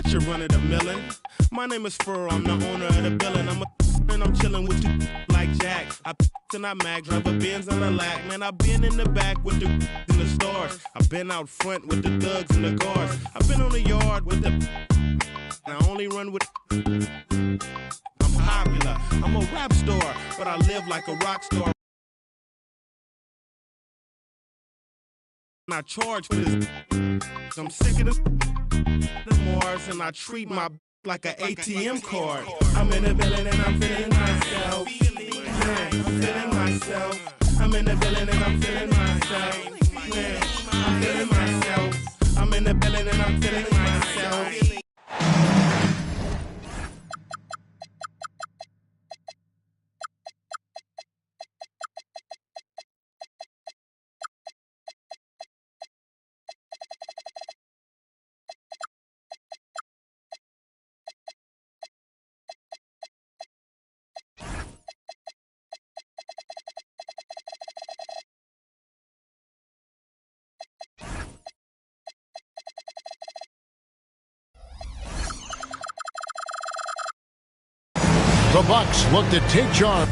You're running a million. My name is Furrow, I'm the owner of the building. I'm chilling with you like Jack. I and I Mac, drive a Benz on the lack. Man, I been in the back with the in the stars. I been out front with the thugs and the guards. I been on the yard with the. I only run with. I'm popular. I'm a rap star, but I live like a rock star. I charge for this. I'm sick of the Mars, and I treat my like an ATM card. I'm in the building and I'm feeling myself. Man, I'm feeling myself. I'm in the building and I'm feeling myself. Man, I'm feeling myself. I'm in the building and I'm feeling myself. The Bucks look to take charge.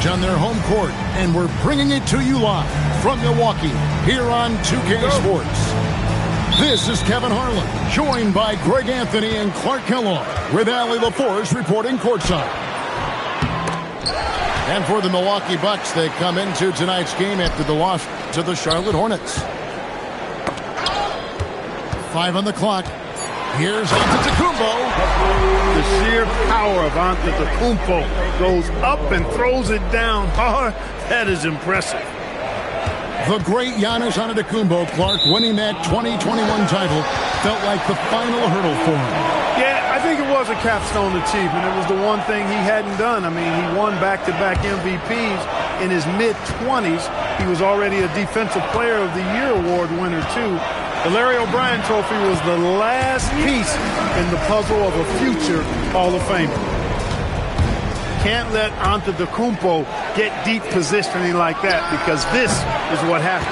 On their home court, and we're bringing it to you live from Milwaukee here on 2K Sports. This is Kevin Harlan, joined by Greg Anthony and Clark Kellogg, with Allie LaForce reporting courtside. And for the Milwaukee Bucks, they come into tonight's game after the loss to the Charlotte Hornets. 5 on the clock. Here's Antetokounmpo. The sheer power of Antetokounmpo goes up and throws it down hard. That is impressive. The great Giannis Antetokounmpo, Clark, winning that 2021 title felt like the final hurdle for him. Yeah, I think it was a capstone achievement. It was the one thing he hadn't done. I mean, he won back-to-back MVPs in his mid-20s. He was already a Defensive Player of the Year award winner, too. The Larry O'Brien Trophy was the last piece in the puzzle of a future Hall of Famer. Can't let Antetokounmpo get deep positioning like that, because this is what happened.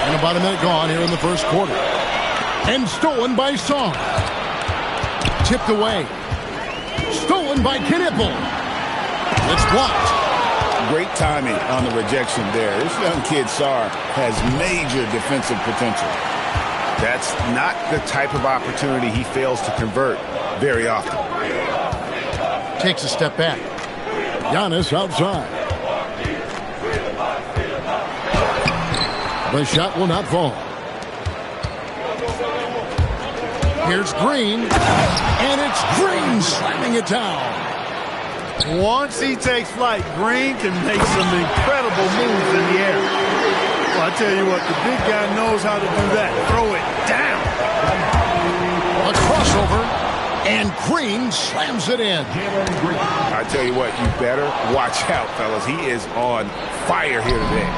And about a minute gone here in the first quarter. And stolen by Song. Tipped away. Stolen by Knipple. It's blocked. Great timing on the rejection there. This young kid, Sarr, has major defensive potential. That's not the type of opportunity he fails to convert very often. Takes a step back. Giannis outside. The shot will not fall. Here's Green. And it's Green slamming it down. Once he takes flight, Green can make some incredible moves in the air. Well, I tell you what, the big guy knows how to do that. Throw it down. A crossover, and Green slams it in. I tell you what, you better watch out, fellas. He is on fire here today.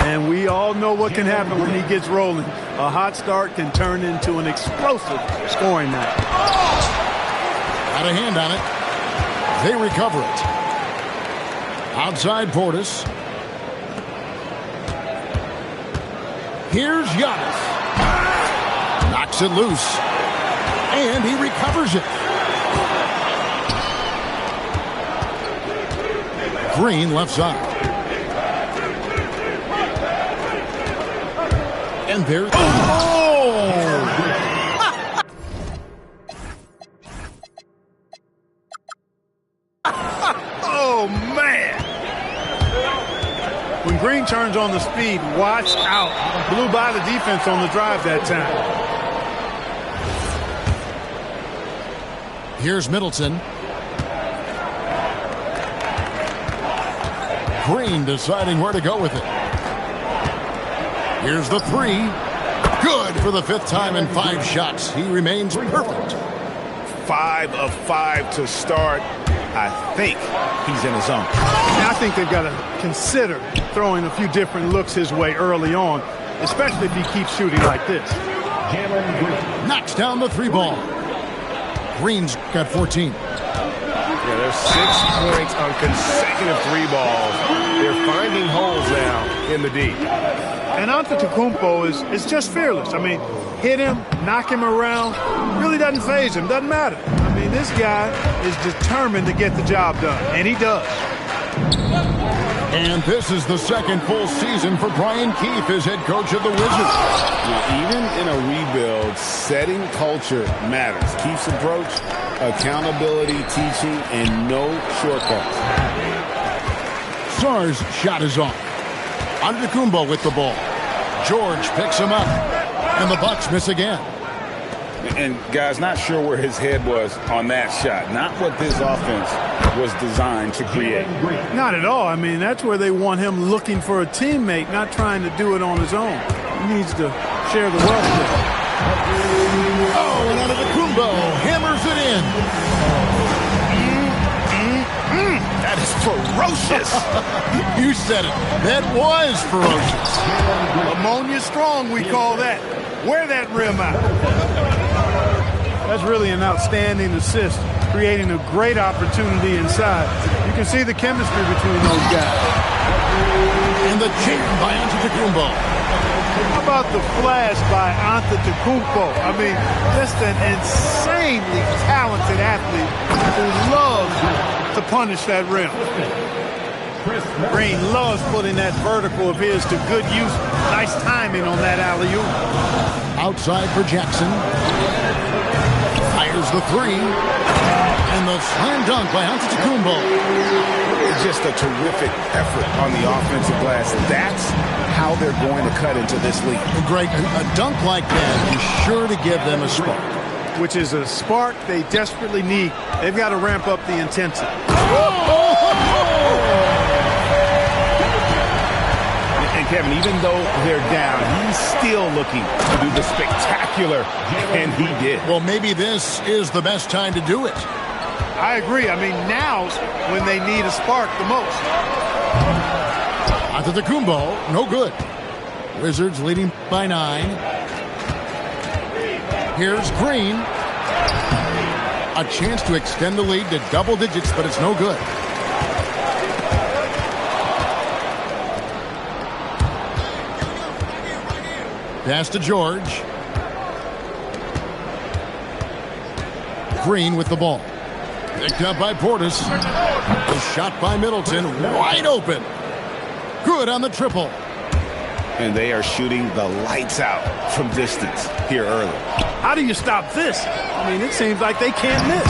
And we all know what can happen when he gets rolling. A hot start can turn into an explosive scoring night. Got a hand on it. They recover it. Outside Portis. Here's Giannis. Knocks it loose. And he recovers it. Green left side. And there's... Oh, man! When Green turns on the speed, watch out. Blew by the defense on the drive that time. Here's Middleton. Green deciding where to go with it. Here's the three. Good for the 5th time in 5 shots. He remains perfect. 5 of 5 to start. I think he's in his zone. Now I think they've got to consider throwing a few different looks his way early on, especially if he keeps shooting like this. Knocks down the 3 ball. Green's got 14. Yeah, there's 6 points on consecutive 3 balls. They're finding holes now in the D. And Antetokounmpo is just fearless. I mean, hit him, knock him around, really doesn't faze him, doesn't matter. I mean, this guy is determined to get the job done, and he does. And this is the 2nd full season for Brian Keefe as head coach of the Wizards. Now, even in a rebuild, setting culture matters. Keefe's approach, accountability, teaching, and no shortcuts. Sarr's shot is off. Antetokounmpo with the ball. George picks him up. And the Bucks miss again. And, guys, not sure where his head was on that shot. Not what this offense was designed to create. Not at all. I mean, that's where they want him looking for a teammate, not trying to do it on his own. He needs to share the wealth there. Oh, and Antetokounmpo hammers it in. That is ferocious. You said it. That was ferocious. Ammonia strong, we call that. Wear that rim out. That's really an outstanding assist, creating a great opportunity inside. You can see the chemistry between those guys. And the jam by Antetokounmpo. How about the flash by Antetokounmpo? I mean, just an insanely talented athlete who loves to punish that rim. Green loves putting that vertical of his to good use. Nice timing on that alley-oop. Outside for Jackson. Fires the 3. And the slam dunk by Antetokounmpo. Just a terrific effort on the offensive glass. That's how they're going to cut into this league. Greg, a dunk like that is sure to give them a spark. Which is a spark they desperately need. They've got to ramp up the intensity. And Kevin, even though they're down, he's still looking to do the spectacular, and he did. Well, maybe this is the best time to do it. I agree. I mean, now's when they need a spark the most. Antetokounmpo, no good. Wizards leading by 9. Here's Green. A chance to extend the lead to double digits, but it's no good. Pass to George. Green with the ball. Picked up by Portis. The shot by Middleton, wide open. Good on the triple. And they are shooting the lights out from distance here early. How do you stop this? I mean, it seems like they can't miss.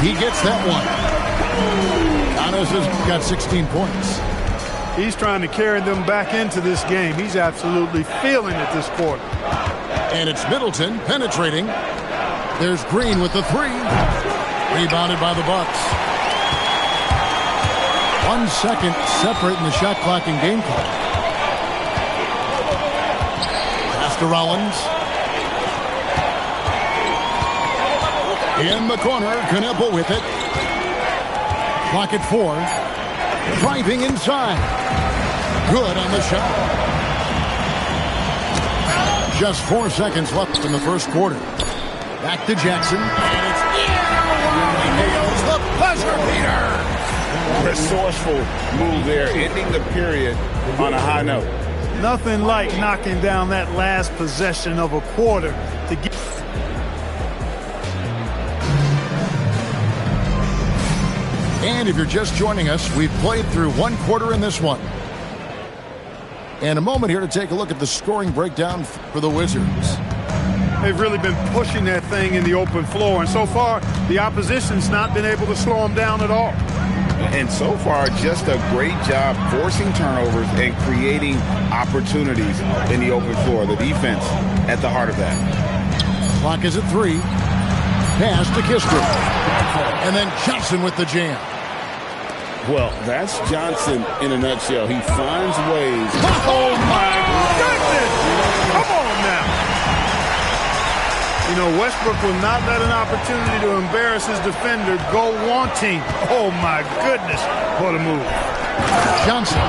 He gets that one. Giannis has got 16 points. He's trying to carry them back into this game. He's absolutely feeling it this quarter. And it's Middleton penetrating. There's Green with the 3. Rebounded by the Bucks. 1 second separate in the shot clock and game clock. Pass to Rollins. In the corner, Knueppel with it. Clock at 4. Driving inside. Good on the shot. Just 4 seconds left in the first quarter. Back to Jackson. And it's nails the buzzer beater. Resourceful move there, ending the period on a high note. Nothing like knocking down that last possession of a quarter to get. And if you're just joining us, we've played through one quarter in this one. And a moment here to take a look at the scoring breakdown for the Wizards. They've really been pushing that thing in the open floor, and so far the opposition's not been able to slow them down at all. And so far, just a great job forcing turnovers and creating opportunities in the open floor. The defense at the heart of that. Clock is at 3. Pass to Kispert. And then Johnson with the jam. Well, that's Johnson in a nutshell. He finds ways. Oh, my goodness! Come on now. You know, Westbrook will not let an opportunity to embarrass his defender go wanting. Oh, my goodness. What a move. Johnson.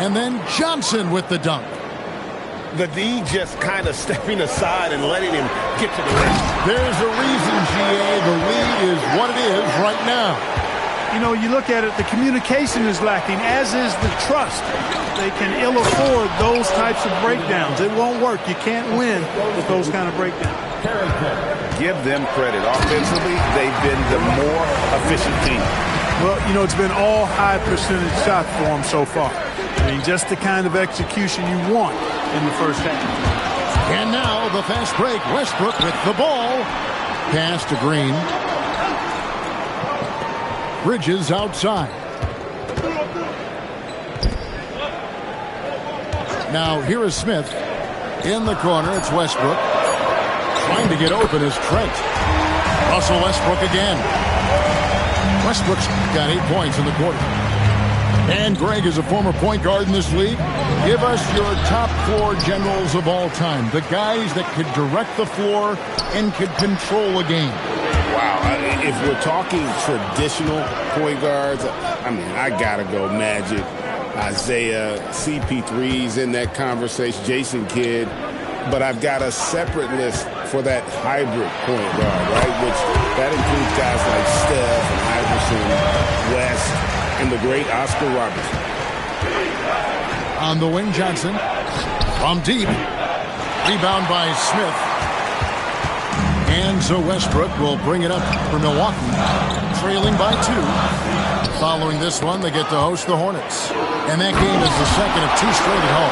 And then Johnson with the dunk. The D just kind of stepping aside and letting him get to the rim. There's a reason, GA. The lead is what it is right now. You know, you look at it, the communication is lacking, as is the trust. They can ill afford those types of breakdowns. It won't work. You can't win with those kind of breakdowns. Give them credit. Offensively, they've been the more efficient team. Well, you know, it's been all high percentage shots for them so far. I mean, just the kind of execution you want in the first half. And now the fast break. Westbrook with the ball. Pass to Green. Bridges outside. Now here is Smith. In the corner, it's Westbrook. Trying to get open is Trent. Russell Westbrook again. Westbrook's got 8 points in the quarter. And Greg is a former point guard in this league. Give us your top 4 generals of all time. The guys that could direct the floor and could control a game. Wow. If we're talking traditional point guards, I mean, I got to go Magic, Isaiah, CP3's in that conversation, Jason Kidd. But I've got a separate list for that hybrid point guard, right? Which that includes guys like Steph and Iverson, West, and the great Oscar Robertson. On the wing, Johnson. From deep. Rebound by Smith. And so Westbrook will bring it up for Milwaukee, trailing by 2. Following this one, they get to host the Hornets. And that game is the second of 2 straight at home.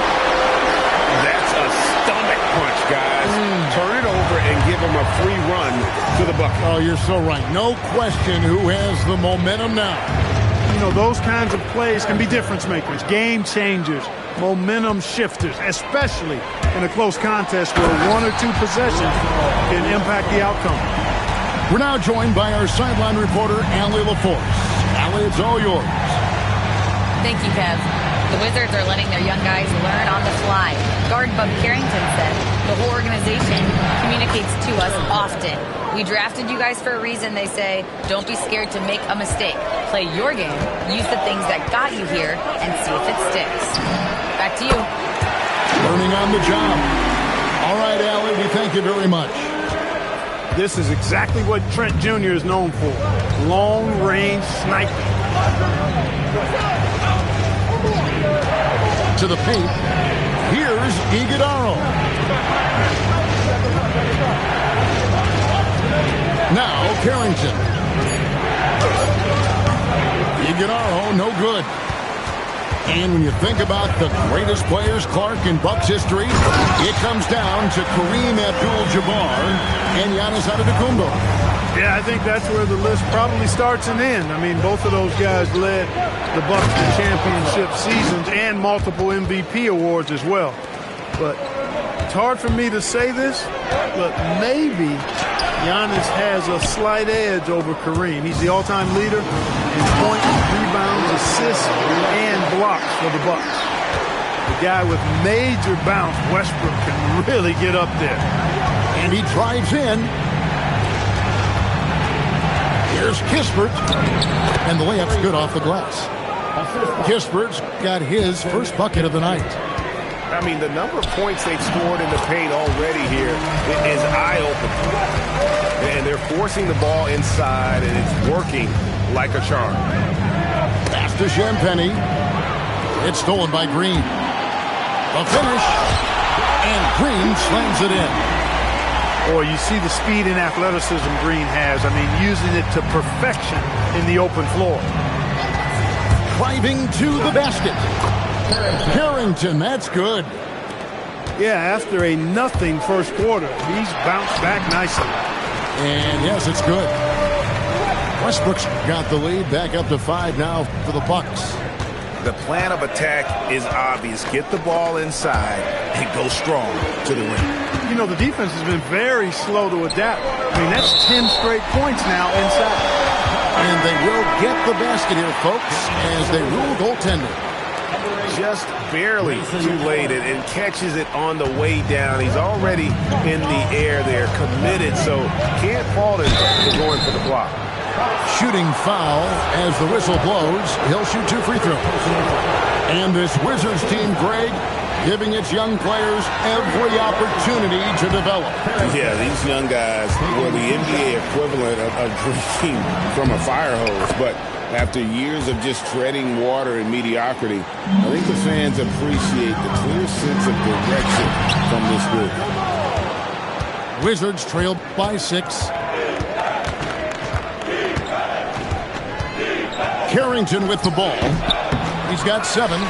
That's a stomach punch, guys. Turn it over and give them a free run to the bucket. Oh, you're so right. No question who has the momentum now. You know, those kinds of plays can be difference makers, game changers, momentum shifters, especially in a close contest where 1 or 2 possessions can impact the outcome. We're now joined by our sideline reporter, Allie LaForce. Allie, it's all yours. Thank you, Kev. The Wizards are letting their young guys learn on the fly. Guard Bub Carrington said the whole organization communicates to us often. We drafted you guys for a reason, they say. Don't be scared to make a mistake. Play your game, use the things that got you here, and see if it sticks. Back to you. Learning on the job. All right, Allie, we thank you very much. This is exactly what Trent Jr. is known for. Long-range sniping. To the paint. Here's Iguodala. Now Carrington. Iguodala, no good. And when you think about the greatest players, Clark, in Bucks history, it comes down to Kareem Abdul-Jabbar and Giannis Antetokounmpo. Yeah, I think that's where the list probably starts and ends. I mean, both of those guys led the Bucks to championship seasons and multiple MVP awards as well. But it's hard for me to say this, but maybe Giannis has a slight edge over Kareem. He's the all-time leader in points, rebounds, assists, and blocks for the Bucks. The guy with major bounce, Westbrook, can really get up there. And he drives in. Here's Kispert. And the layup's good off the glass. Kispert's got his first bucket of the night. I mean, the number of points they've scored in the paint already here is eye-opening. And they're forcing the ball inside, and it's working like a charm. Pass to Champagny. It's stolen by Green. A finish. And Green slams it in. Boy, you see the speed and athleticism Green has. I mean, using it to perfection in the open floor. Driving to the basket. Carrington, that's good. Yeah, after a nothing first quarter, he's bounced back nicely. And yes, it's good. Westbrook's got the lead, back up to 5 now for the Bucks. The plan of attack is obvious. Get the ball inside and go strong to the rim. You know, the defense has been very slow to adapt. I mean, that's 10 straight points now inside. And they will get the basket here, folks, as they rule goaltender. Just barely too late and catches it on the way down. He's already in the air there, committed, so can't fault him for going for the block. Shooting foul as the whistle blows. He'll shoot 2 free throws. And this Wizards team, Greg, giving its young players every opportunity to develop. Yeah, these young guys were the NBA equivalent of drinking from a fire hose. But after years of just treading water and mediocrity, I think the fans appreciate the clear sense of direction from this group. Wizards trail by 6. Carrington with the ball. He's got 7.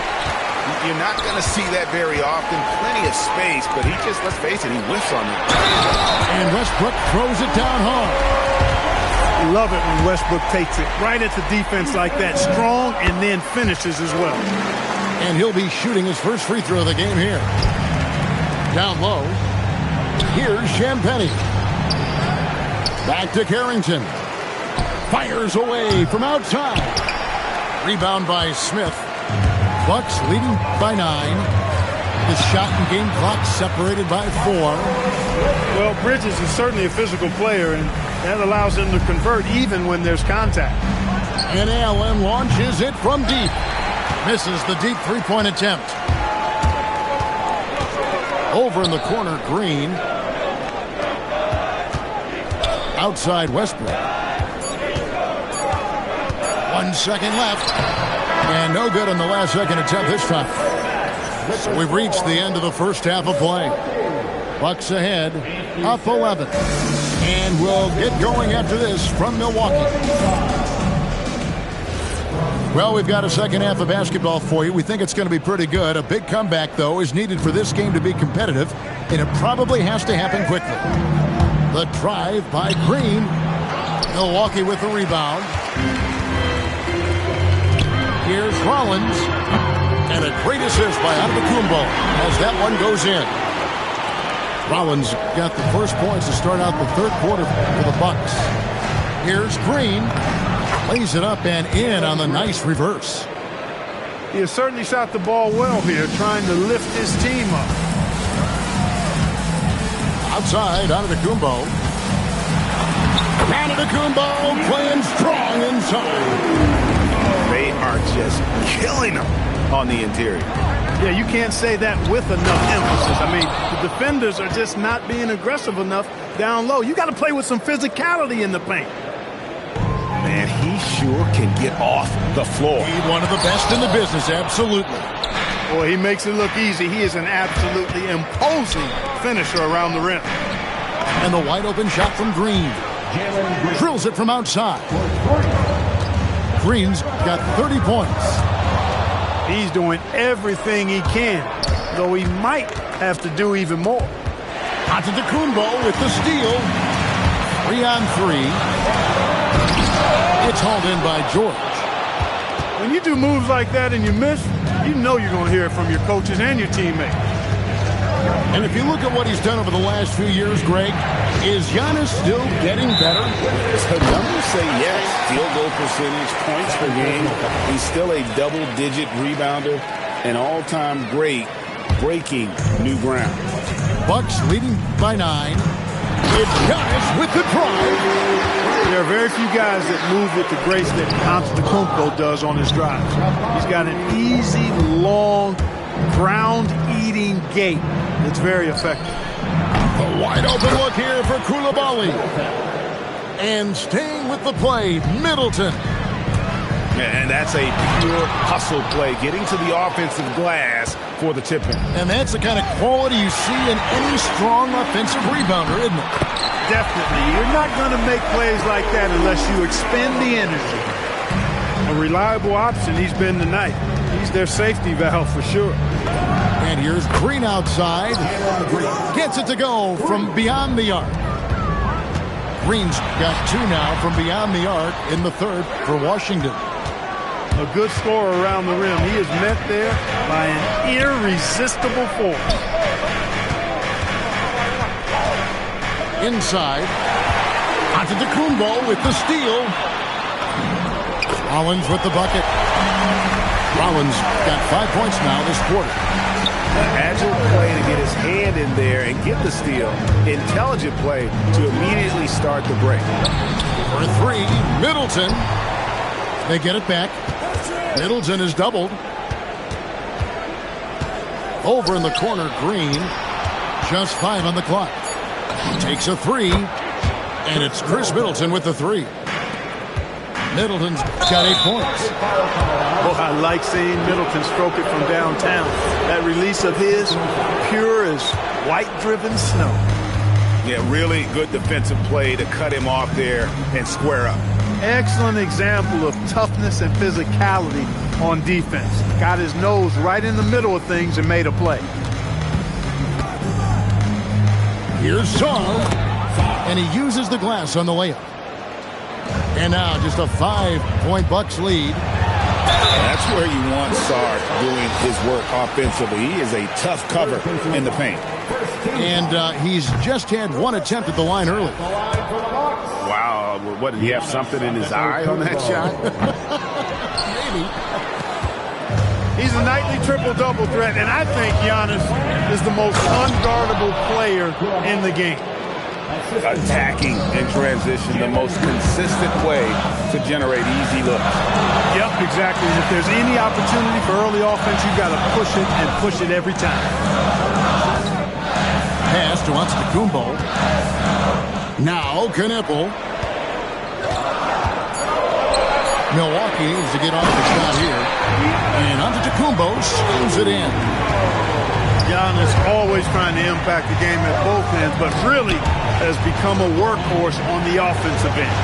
You're not going to see that very often. Plenty of space, but he just, let's face it, he whiffs on that. And Westbrook throws it down hard. Love it when Westbrook takes it right at the defense like that. Strong and then finishes as well. And he'll be shooting his first free throw of the game here. Down low. Here's Champagnie. Back to Carrington. Fires away from outside. Rebound by Smith. Bucks leading by 9. The shot and game clock separated by 4. Well, Bridges is certainly a physical player, and that allows him to convert even when there's contact. And Allen launches it from deep. Misses the deep three-point attempt. Over in the corner, Green. Outside Westbrook. 1 second left. And no good on the last second attempt this time. So we've reached the end of the first half of play. Bucks ahead, up 11. And we'll get going after this from Milwaukee. Well, we've got a second half of basketball for you. We think it's going to be pretty good. A big comeback, though, is needed for this game to be competitive, and it probably has to happen quickly. The drive by Green. Milwaukee with the rebound. Here's Rollins. And a great assist by Antetokounmpo as that one goes in. Rollins got the first points to start out the third quarter for the Bucks. Here's Green. Lays it up and in on the nice reverse. He has certainly shot the ball well here, trying to lift his team up. Outside, Antetokounmpo. Antetokounmpo playing strong inside. They are just killing them on the interior. Yeah, you can't say that with enough emphasis. I mean, the defenders are just not being aggressive enough down low. You got to play with some physicality in the paint. Man, he sure can get off the floor. He's one of the best in the business, absolutely. Boy, he makes it look easy. He is an absolutely imposing finisher around the rim. And the wide open shot from Green. Drills it from outside. Green's got 30 points. He's doing everything he can, though he might have to do even more. Antetokounmpo with the steal. 3 on 3. It's hauled in by George. When you do moves like that and you miss, you know you're going to hear it from your coaches and your teammates. And if you look at what he's done over the last few years, Greg, is Giannis still getting better? The numbers say yes. Field goal percentage, points per game. He's still a double-digit rebounder, an all-time great, breaking new ground. Bucks leading by 9. It's Giannis with the drive. There are very few guys that move with the grace that Antetokounmpo does on his drive. He's got an easy, long, ground-eating gait that's very effective. A wide open look here for Coulibaly. And staying with the play, Middleton. And that's a pure hustle play, getting to the offensive glass for the tip-in. And that's the kind of quality you see in any strong offensive rebounder, isn't it? Definitely. You're not going to make plays like that unless you expend the energy. A reliable option he's been tonight. He's their safety valve for sure. And here's Green outside. Gets it to go from beyond the arc. Green's got 2 now from beyond the arc in the third for Washington. A good scorer around the rim. He is met there by an irresistible force. Inside. Antetokounmpo with the steal. Rollins with the bucket. Rollins got 5 points now this quarter. Agile play to get his hand in there and get the steal. Intelligent play to immediately start the break. For 3, Middleton. They get it back. Middleton is doubled. Over in the corner, Green. Just 5 on the clock. Takes a 3. And it's Chris Middleton with the 3. Middleton's got 8 points. Oh, I like seeing Middleton stroke it from downtown. That release of his, pure as white-driven snow. Yeah, really good defensive play to cut him off there and square up. Excellent example of toughness and physicality on defense. Got his nose right in the middle of things and made a play. Here's Sarr, and he uses the glass on the layup. And now just a 5-point Bucks lead. That's where you want Sarr doing his work offensively. He is a tough cover in the paint. And he's just had 1 attempt at the line early. Wow, what, did he have something in his eye on that shot? Maybe. He's a nightly triple-double threat, and I think Giannis is the most unguardable player in the game. Attacking in transition, the most consistent way to generate easy looks. Yep, exactly. And if there's any opportunity for early offense, you've got to push it and push it every time. Pass to Antetokounmpo. Now Kneppel. Milwaukee needs to get off the shot here. And Antetokounmpo swings it in. Giannis always trying to impact the game at both ends, but really has become a workhorse on the offensive end.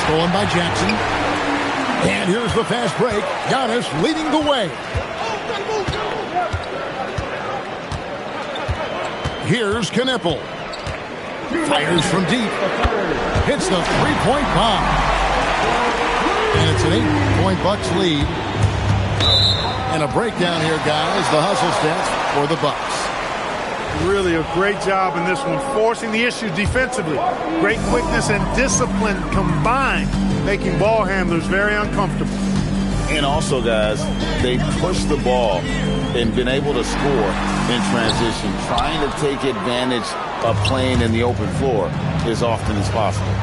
Stolen by Jackson. And here's the fast break. Giannis leading the way. Here's Kneppel. Fires from deep. Hits the three-point bomb. And it's an 8-point Bucks lead. And a breakdown here, guys. The hustle stats for the Bucks. Really a great job in this one, forcing the issue defensively. Great quickness and discipline combined, making ball handlers very uncomfortable. And also, guys, they push the ball and been able to score in transition, trying to take advantage of playing in the open floor as often as possible.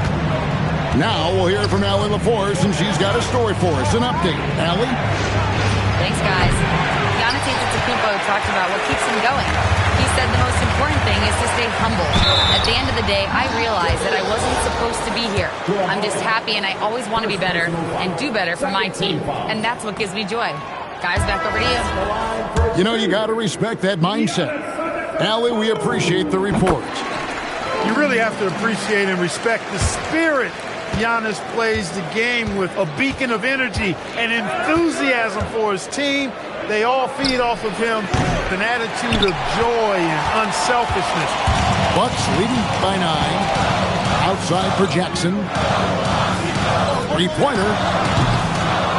Now we'll hear from Allie LaForce, and she's got a story for us. An update. Allie? Thanks, guys. Giannis Antetokounmpo talked about what keeps him going. He said the most important thing is to stay humble. At the end of the day, I realized that I wasn't supposed to be here. I'm just happy, and I always want to be better and do better for my team. And that's what gives me joy. Guys, back over to you. You know, you got to respect that mindset. Allie, we appreciate the report. You really have to appreciate and respect the spirit Giannis plays the game with, a beacon of energy and enthusiasm for his team. They all feed off of him with an attitude of joy and unselfishness. Bucks leading by 9. Outside for Jackson. Three-pointer.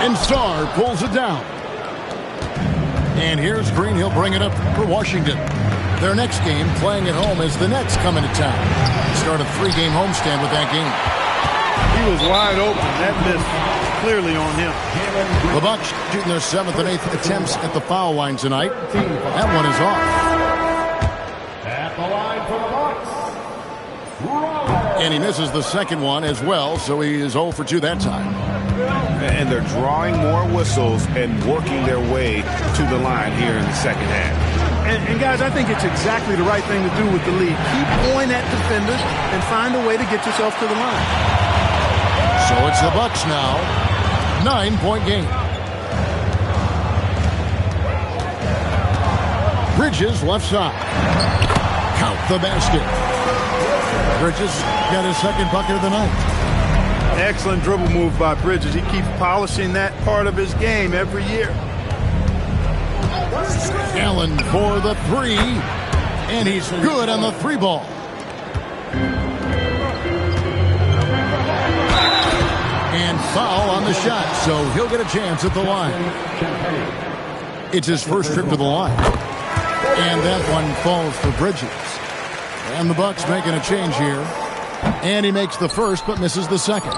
And Sarr pulls it down. And here's Green. He'll bring it up for Washington. Their next game, playing at home, as the Nets come into town. Start a 3-game homestand with that game. He was wide open. That missed clearly on him. The Bucks shooting their 7th and 8th attempts at the foul line tonight. That one is off. At the line for the Bucks. And he misses the second one as well, so he is 0 for 2 that time. And they're drawing more whistles and working their way to the line here in the second half. And guys, I think it's exactly the right thing to do with the lead. Keep going at defenders and find a way to get yourself to the line. So it's the Bucks now. 9-point game. Bridges left side. Count the basket. Bridges got his second bucket of the night. Excellent dribble move by Bridges. He keeps polishing that part of his game every year. Allen for the three, and he's good on the three ball. And foul on the shot, so he'll get a chance at the line. It's his first trip to the line. And that one falls for Bridges. And the Bucks making a change here. And he makes the first but misses the second.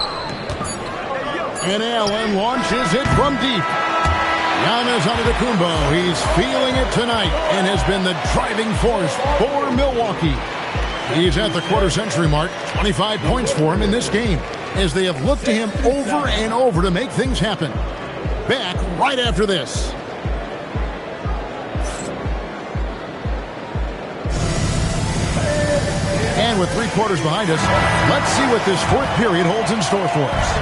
And Allen launches it from deep. Giannis Antetokounmpo, he's feeling it tonight and has been the driving force for Milwaukee. He's at the quarter-century mark, 25 points for him in this game, as they have looked to him over and over to make things happen. Back right after this. And with 3 quarters behind us, let's see what this fourth period holds in store for us.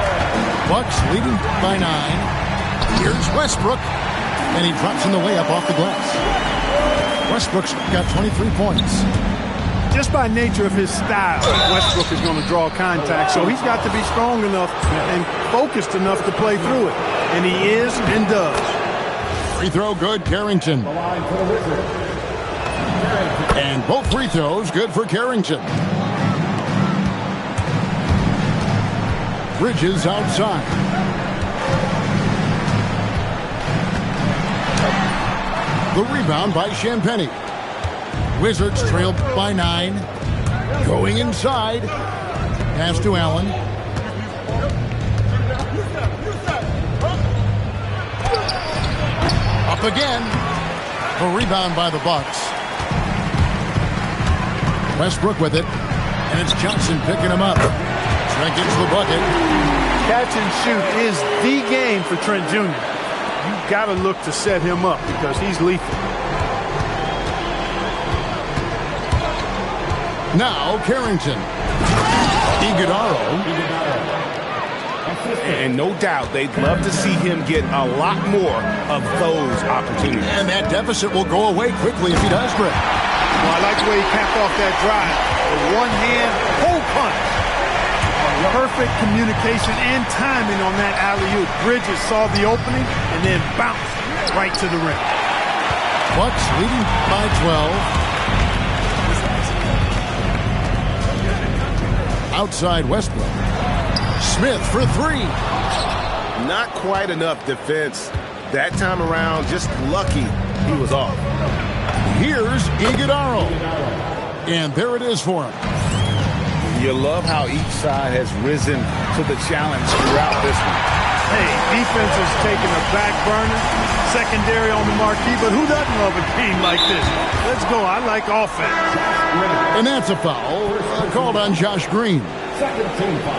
Bucks leading by 9. Here's Westbrook, and he drops in the layup off the glass. Westbrook's got 23 points. Just by nature of his style, Westbrook is going to draw contact, so he's got to be strong enough and focused enough to play through it. And he is and does. Free throw good, Carrington. And both free throws good for Carrington. Bridges outside. The rebound by Champagnie. Wizards trailed by 9. Going inside. Pass to Allen. Up again. The rebound by the Bucks. Westbrook with it. And it's Johnson picking him up. Trent gets the bucket. Catch and shoot is the game for Trent Jr. You've got to look to set him up because he's lethal. Now Carrington. Iguodala. And no doubt they'd love to see him get a lot more of those opportunities. And that deficit will go away quickly if he does, Greg. Well, I like the way he capped off that drive. The one-hand hole punch. Perfect communication and timing on that alley-oop. Bridges saw the opening and then bounced right to the rim. Bucks leading by 12. Outside Westbrook. Smith for 3. Not quite enough defense. That time around, just lucky he was off. Here's Iguodala. And there it is for him. You love how each side has risen to the challenge throughout this one. Hey, defense is taking a back burner, secondary on the marquee, but who doesn't love a game like this? Let's go. I like offense. And that's a foul called on Josh Green.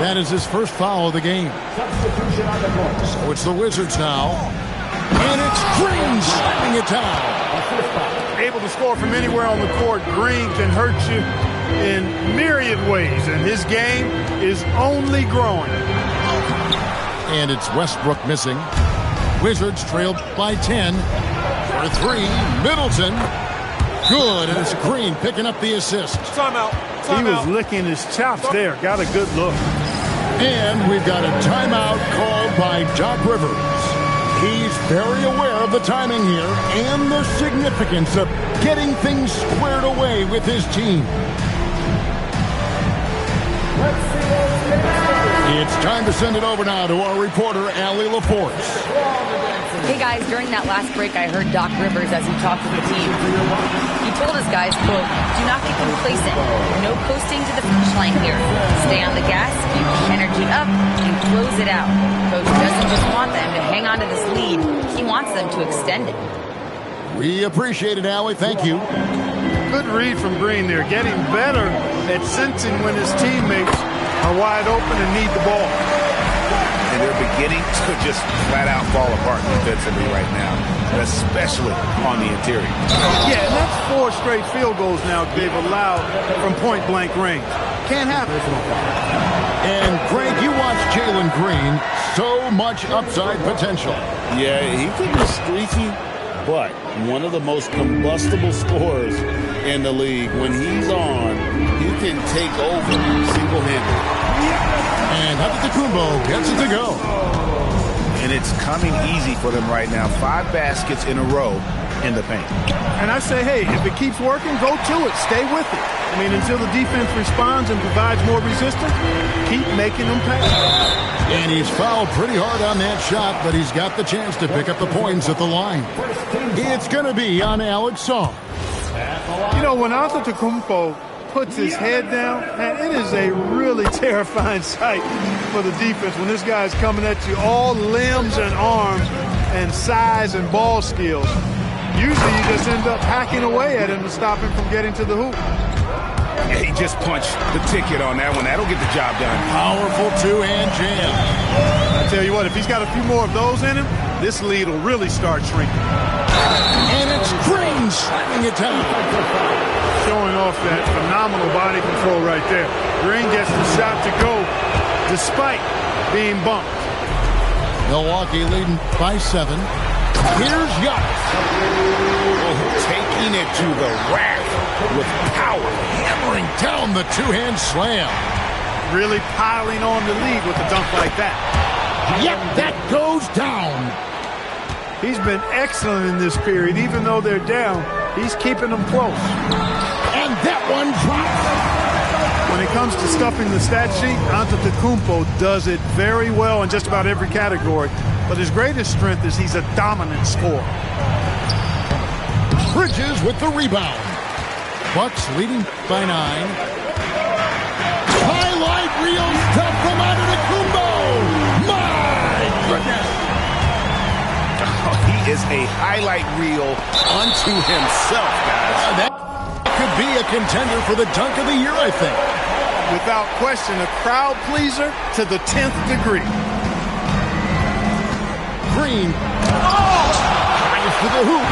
That is his first foul of the game. So it's the Wizards now. And it's Green slamming it down. Able to score from anywhere on the court. Green can hurt you in myriad ways, and his game is only growing. And it's Westbrook missing. Wizards trailed by 10. For 3, Middleton. Good, and it's Green picking up the assist. Timeout. He was licking his chops there. Got a good look. And we've got a timeout called by Doc Rivers. He's very aware of the timing here and the significance of getting things squared away with his team. It's time to send it over now to our reporter, Allie LaForce. Hey guys, during that last break, I heard Doc Rivers as he talked to the team. He told his guys, quote, "Do not get complacent. No coasting to the finish line here. Stay on the gas, keep the energy up, and close it out." Coach doesn't just want them to hang on to this lead. He wants them to extend it. We appreciate it, Allie. Thank you. Good read from Green there. Getting better at sensing when his teammates are wide open and need the ball. and they're beginning to just flat out fall apart defensively right now, especially on the interior. Yeah, and that's 4 straight field goals now they've allowed from point-blank range. Can't happen. And, Greg, you watch Jalen Green. So much upside potential. Yeah, he could be streaky, but one of the most combustible scorers in the league. When he's on, he can take over single-handedly. And Antetokounmpo gets it to go. And it's coming easy for them right now. 5 baskets in a row in the paint. And I say, hey, if it keeps working, go to it. Stay with it. I mean, until the defense responds and provides more resistance, keep making them pay. And he's fouled pretty hard on that shot, but he's got the chance to pick up the points at the line. It's going to be on Alex Song. You know, when Antetokounmpo puts his head down, man, it is a really terrifying sight for the defense when this guy's coming at you, all limbs and arms and size and ball skills. Usually you just end up hacking away at him to stop him from getting to the hoop. Yeah, he just punched the ticket on that one. That'll get the job done. Powerful two-hand jam. I tell you what, if he's got a few more of those in him, this lead will really start shrinking. And it's Green slamming it down. Showing off that phenomenal body control right there. Green gets the shot to go despite being bumped. Milwaukee leading by 7. Here's Giannis. Taking it to the rack with power. Hammering down the two-hand slam. Really piling on the lead with a dunk like that. Yep, that goes down. He's been excellent in this period. Even though they're down, he's keeping them close. And that one drops. When it comes to stuffing the stat sheet, Antetokounmpo does it very well in just about every category. But his greatest strength is he's a dominant scorer. Bridges with the rebound. Bucks leading by 9. Highlight reel stuff from Antetokounmpo. My goodness. He is a highlight reel unto himself, guys. That could be a contender for the dunk of the year, I think. Without question, a crowd pleaser to the 10th degree. Green. Drives to the hoop.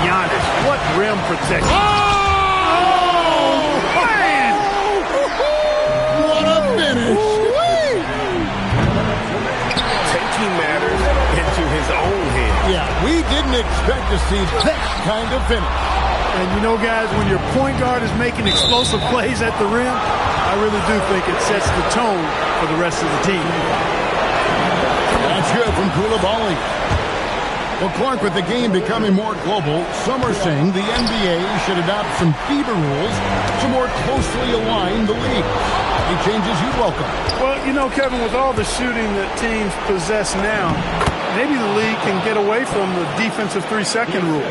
Giannis, what rim protection. Oh, man! What a finish. Taking matters into his own hands. Yeah, we didn't expect to see that kind of finish. And you know, guys, when your point guard is making explosive plays at the rim, I really do think it sets the tone for the rest of the team. That's good from Coulibaly. Well, Clark, with the game becoming more global, some are saying the NBA should adopt some FIBA rules to more closely align the league. Any changes you'd welcome? Well, you know, Kevin, with all the shooting that teams possess now, maybe the league can get away from the defensive 3-second rule.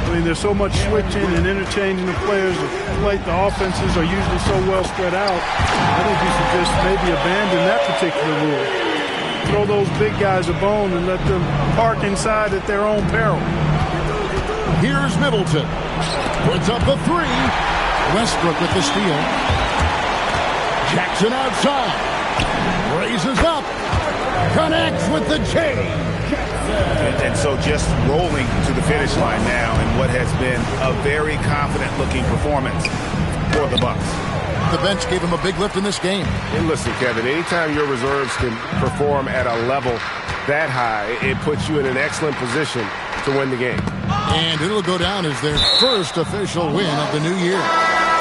I mean, there's so much switching and interchanging of players. The offenses are usually so well spread out. I think you should just maybe abandon that particular rule. Throw those big guys a bone and let them park inside at their own peril. Here's Middleton. Puts up the 3. Westbrook with the steal. Jackson outside. Raises up. Connects with the J. And so just rolling to the finish line now in what has been a very confident-looking performance for the Bucks. The bench gave him a big lift in this game. And listen, Kevin, anytime your reserves can perform at a level that high, it puts you in an excellent position to win the game. And it'll go down as their first official win of the new year.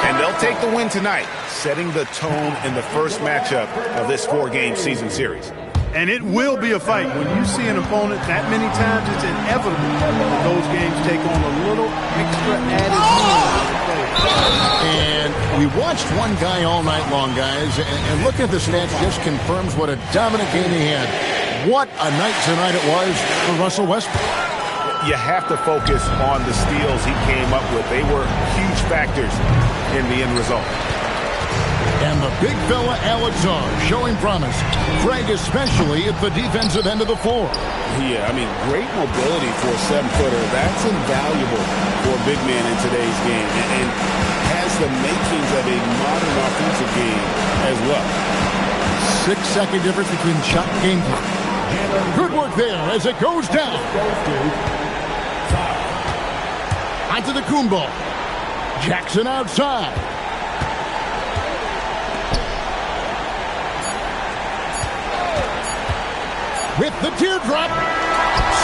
And they'll take the win tonight, setting the tone in the first matchup of this 4-game season series. And it will be a fight. When you see an opponent that many times, it's inevitable that those games take on a little extra added meaning. And we watched one guy all night long, guys, and looking at the stats just confirms what a dominant game he had. What a night tonight it was for Russell Westbrook. You have to focus on the steals he came up with. They were huge factors in the end result. And the big fella, Alex Song, showing promise. Craig especially at the defensive end of the floor. Yeah, I mean, great mobility for a 7-footer. That's invaluable for a big man in today's game. And has the makings of a modern offensive game as well. 6-second difference between shot and game time. Good work there as it goes down. Onto the Coon ball. Jackson outside. With the teardrop.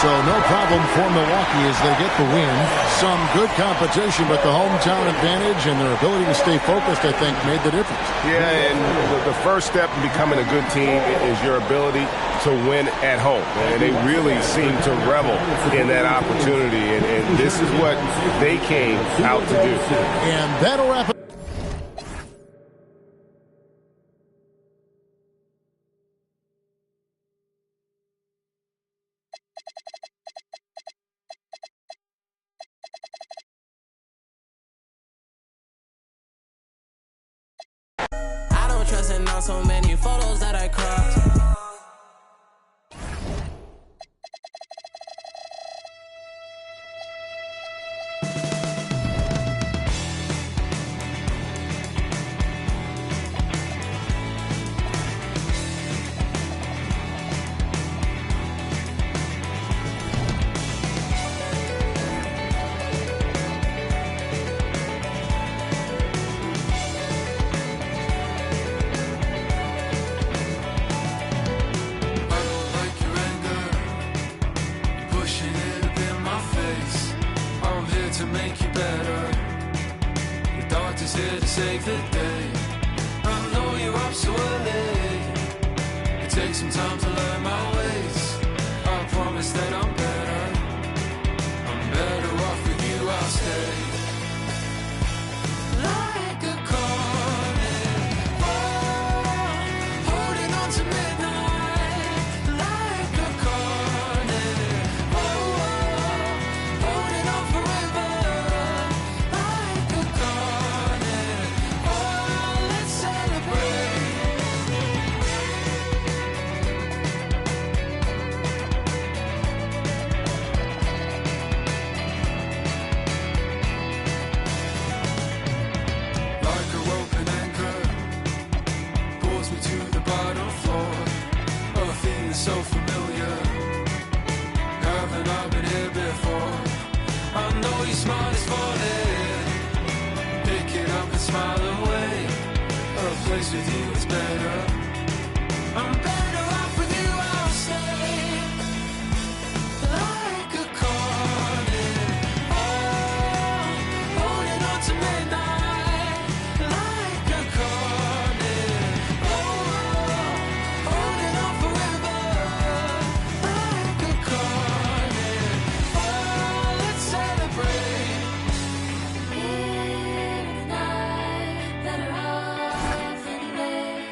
So no problem for Milwaukee as they get the win. Some good competition, but the hometown advantage and their ability to stay focused, I think, made the difference. Yeah, and the first step in becoming a good team is your ability to win at home. And they really seem to revel in that opportunity, and this is what they came out to do. And that'll wrap it. Trusting on so many photos that I cropped. Save the day. I know you're up so early. It takes some time to learn my ways. I promise that I'm better off with you. I'll stay like a carnival, holding on to midnight. Like a carnival, holding on forever. Like a carnival, let's celebrate. Like a rope and anchor, pulls me to the bottom floor. A feeling so familiar. Haven't I been here before? I know your smile is falling. Pick it up and smile away. A place with you is better. I'm better off with you. I'll stay like a carnival, holding on to midnight. Like a carnival, holding on forever. Like a carnival, let's celebrate. If not better off anyway.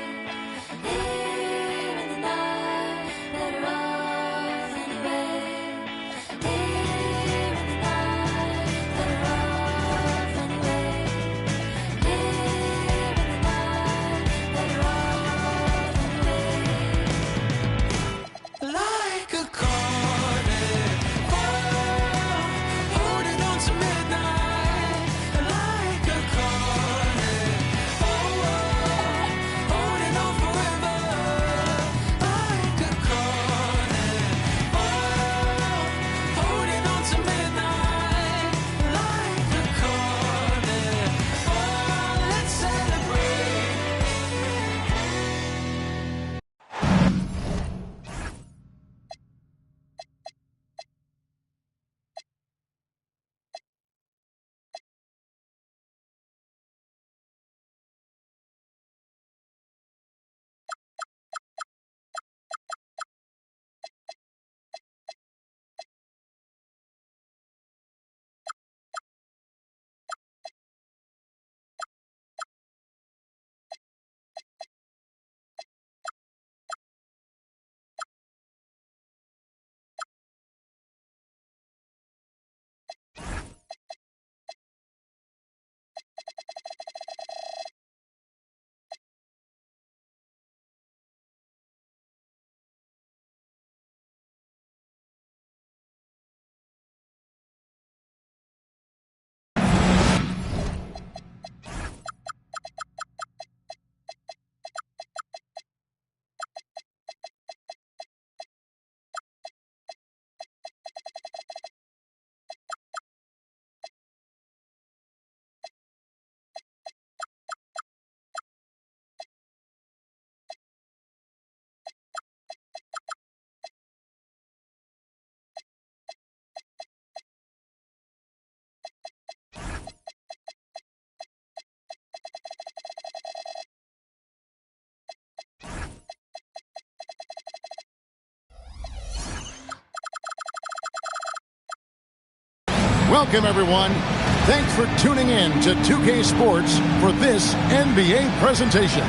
Welcome, everyone. Thanks for tuning in to 2K Sports for this NBA presentation.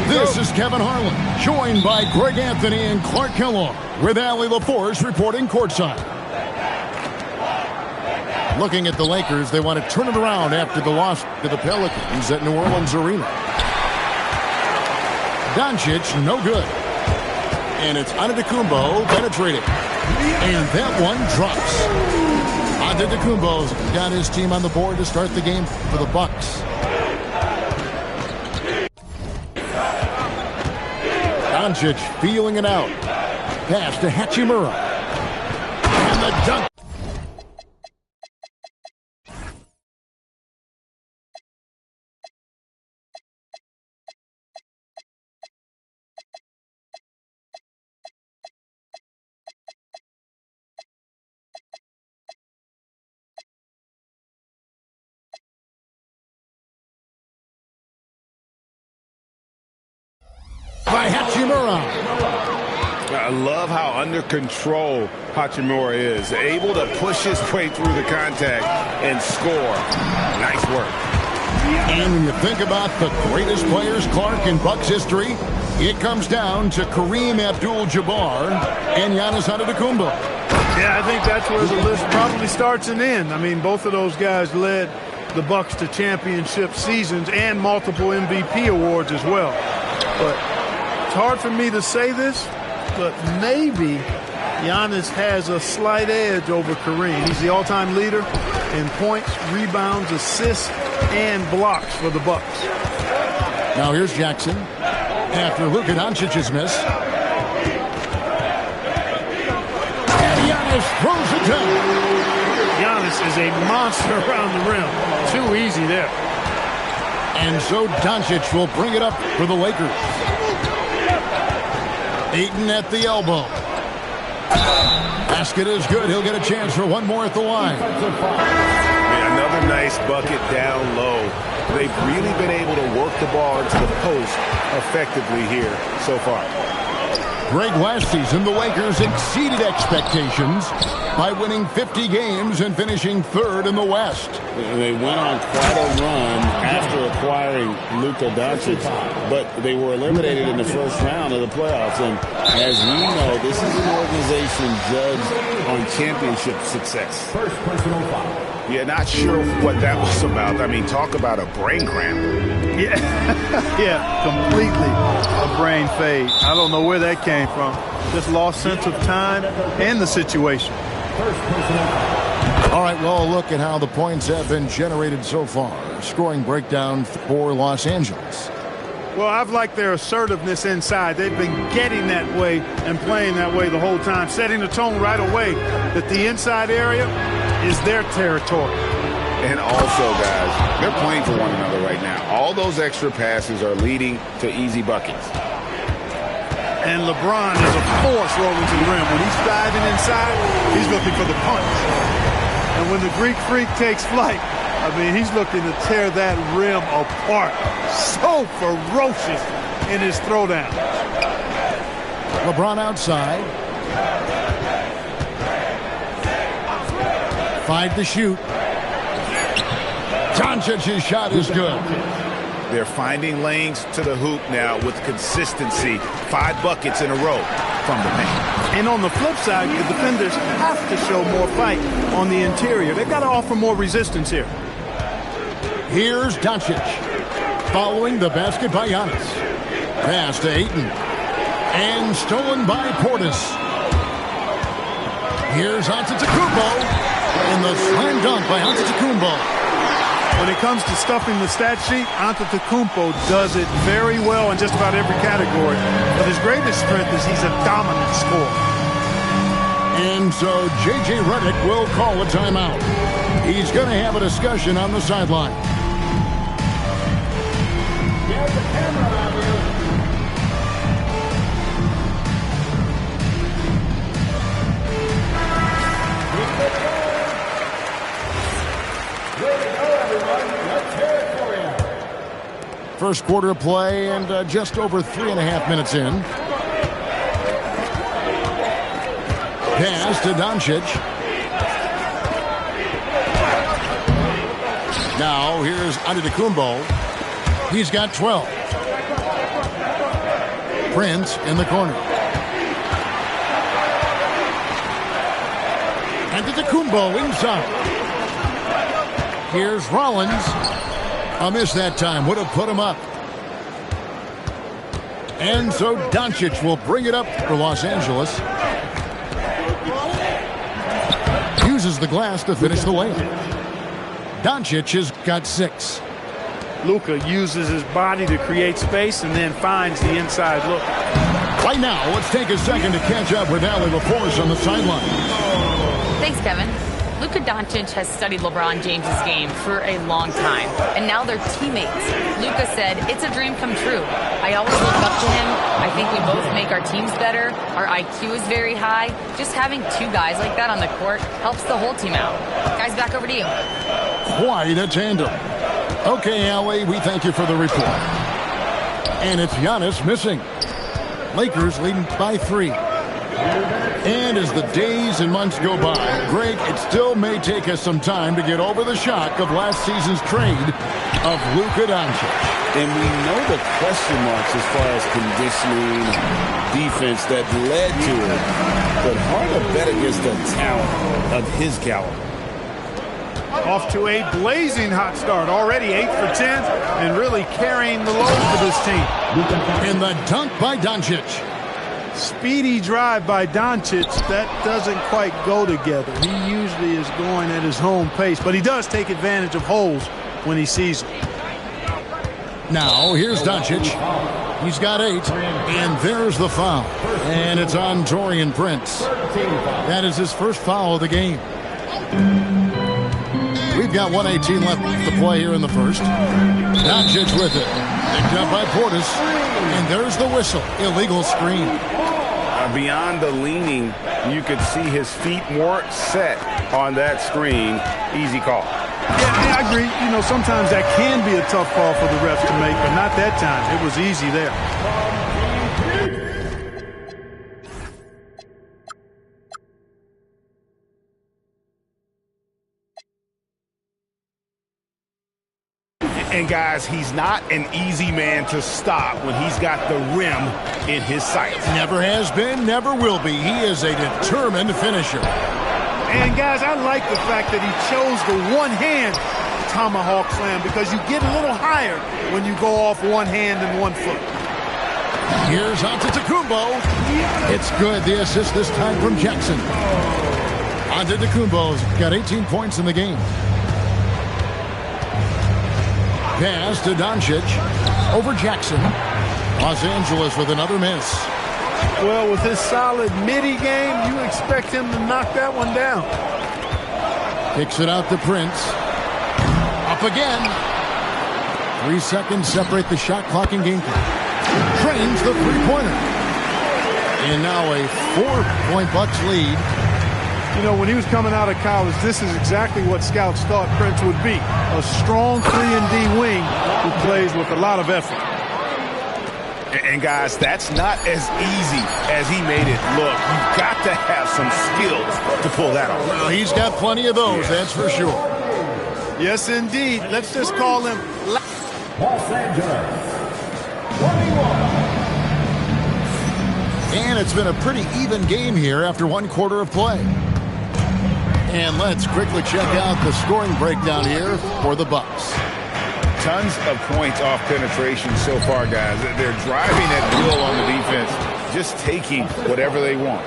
This is Kevin Harlan, joined by Greg Anthony and Clark Kellogg, with Allie LaForce reporting courtside. Looking at the Lakers, they want to turn it around after the loss to the Pelicans at New Orleans Arena. Doncic, no good. And it's Antetokounmpo penetrating. And that one drops. Antetokounmpo's got his team on the board to start the game for the Bucks. Doncic feeling it out. Pass to Hachimura. And the dunk. By Hachimura. I love how under control Hachimura is. Able to push his way through the contact and score. Nice work. And when you think about the greatest players, Clark, in Bucks history, it comes down to Kareem Abdul-Jabbar and Giannis Antetokounmpo. Yeah, I think that's where the list probably starts and ends. I mean, both of those guys led the Bucks to championship seasons and multiple MVP awards as well. But it's hard for me to say this, but maybe Giannis has a slight edge over Kareem. He's the all-time leader in points, rebounds, assists, and blocks for the Bucks. Now here's Jackson after Luka Doncic's miss. And Giannis throws it down. Giannis is a monster around the rim. Too easy there. And so Doncic will bring it up for the Lakers. Ayton at the elbow. Basket is good. He'll get a chance for one more at the line. Another nice bucket down low. They've really been able to work the ball into the post effectively here so far. Greg, last season, the Lakers exceeded expectations by winning 50 games and finishing third in the West. They went on quite a run after acquiring Luka Doncic, but they were eliminated in the first round of the playoffs. And as we know, this is an organization judged on championship success. First personal foul. Yeah, not sure what that was about. I mean, talk about a brain cramp. Yeah, yeah, completely a brain fade. I don't know where that came from. Just lost sense of time and the situation. All right, well, look at how the points have been generated so far. Scoring breakdown for Los Angeles. Well, I've liked their assertiveness inside. They've been getting that way and playing that way the whole time, setting the tone right away that the inside area is their territory. And also, guys, they're playing for one another right now. All those extra passes are leading to easy buckets. And LeBron is a force rolling to the rim. When he's diving inside, he's looking for the punch. And when the Greek Freak takes flight, I mean, he's looking to tear that rim apart. So ferocious in his throwdown. LeBron outside. 5 to shoot. Doncic's shot is good. They're finding lanes to the hoop now with consistency. 5 buckets in a row from the paint. And on the flip side, the defenders have to show more fight on the interior. They've got to offer more resistance here. Here's Doncic. Following the basket by Giannis. Pass to Ayton. And stolen by Portis. Here's Antetokounmpo. And the slam dunk by Antetokounmpo. When it comes to stuffing the stat sheet, Antetokounmpo does it very well in just about every category. But his greatest strength is he's a dominant scorer. And so J.J. Redick will call a timeout. He's going to have a discussion on the sideline. Get the camera out here. First quarter of play and just over 3.5 minutes in. Pass to Doncic. Now here's Antetokounmpo. He's got 12. Prince in the corner. Antetokounmpo inside. Here's Rollins. A miss that time. Would have put him up. And so Doncic will bring it up for Los Angeles. Uses the glass to finish the layup. Doncic has got 6. Luka uses his body to create space and then finds the inside look. Right now, let's take a second to catch up with Allie LaForce on the sideline. Thanks, Kevin. Luka Doncic has studied LeBron James' game for a long time, and now they're teammates. Luka said, "It's a dream come true. I always look up to him. I think we both make our teams better. Our IQ is very high. Just having 2 guys like that on the court helps the whole team out." Guys, back over to you. Quite a tandem. Okay, Allie, we thank you for the report. And it's Giannis missing. Lakers leading by 3. And as the days and months go by, Greg, it still may take us some time to get over the shock of last season's trade of Luka Doncic. And we know the question marks as far as conditioning, defense that led to it. But hard to bet against the talent of his caliber. Off to a blazing hot start. Already 8 for 10 and really carrying the load for this team. And the dunk by Doncic. Speedy drive by Doncic. That doesn't quite go together. He usually is going at his home pace, but he does take advantage of holes when he sees them. Now, here's Doncic. He's got 8, and there's the foul. And it's on Taurean Prince. That is his first foul of the game. We've got 1:18 left to play here in the first. Doncic with it. Picked up by Portis. And there's the whistle. Illegal screen. Beyond the leaning, you could see his feet weren't set on that screen. Easy call. Yeah, I agree. You know, sometimes that can be a tough call for the refs to make, but not that time. It was easy there. And guys, he's not an easy man to stop when he's got the rim in his sights. Never has been, never will be. He is a determined finisher. And guys, I like the fact that he chose the one-hand tomahawk slam because you get a little higher when you go off one hand and 1 foot. Here's Antetokounmpo. It's good. The assist this time from Jackson. Antetokounmpo's got 18 points in the game. Pass to Doncic. Over Jackson. Los Angeles with another miss. Well, with his solid midi game, you expect him to knock that one down. Kicks it out to Prince. Up again. 3 seconds separate the shot clock and game clock. Drains the three-pointer. And now a 4-point Bucks lead. You know, when he was coming out of college, this is exactly what scouts thought Prince would be. A strong 3-and-D wing who plays with a lot of effort. And guys, that's not as easy as he made it look. You've got to have some skills to pull that off. Well, he's got plenty of those, that's for sure. Yes, indeed. Let's just call him Los Angeles. 21. And it's been a pretty even game here after 1 quarter of play. And let's quickly check out the scoring breakdown here for the Bucks. Tons of points off penetration so far, guys. They're driving at will on the defense, just taking whatever they want.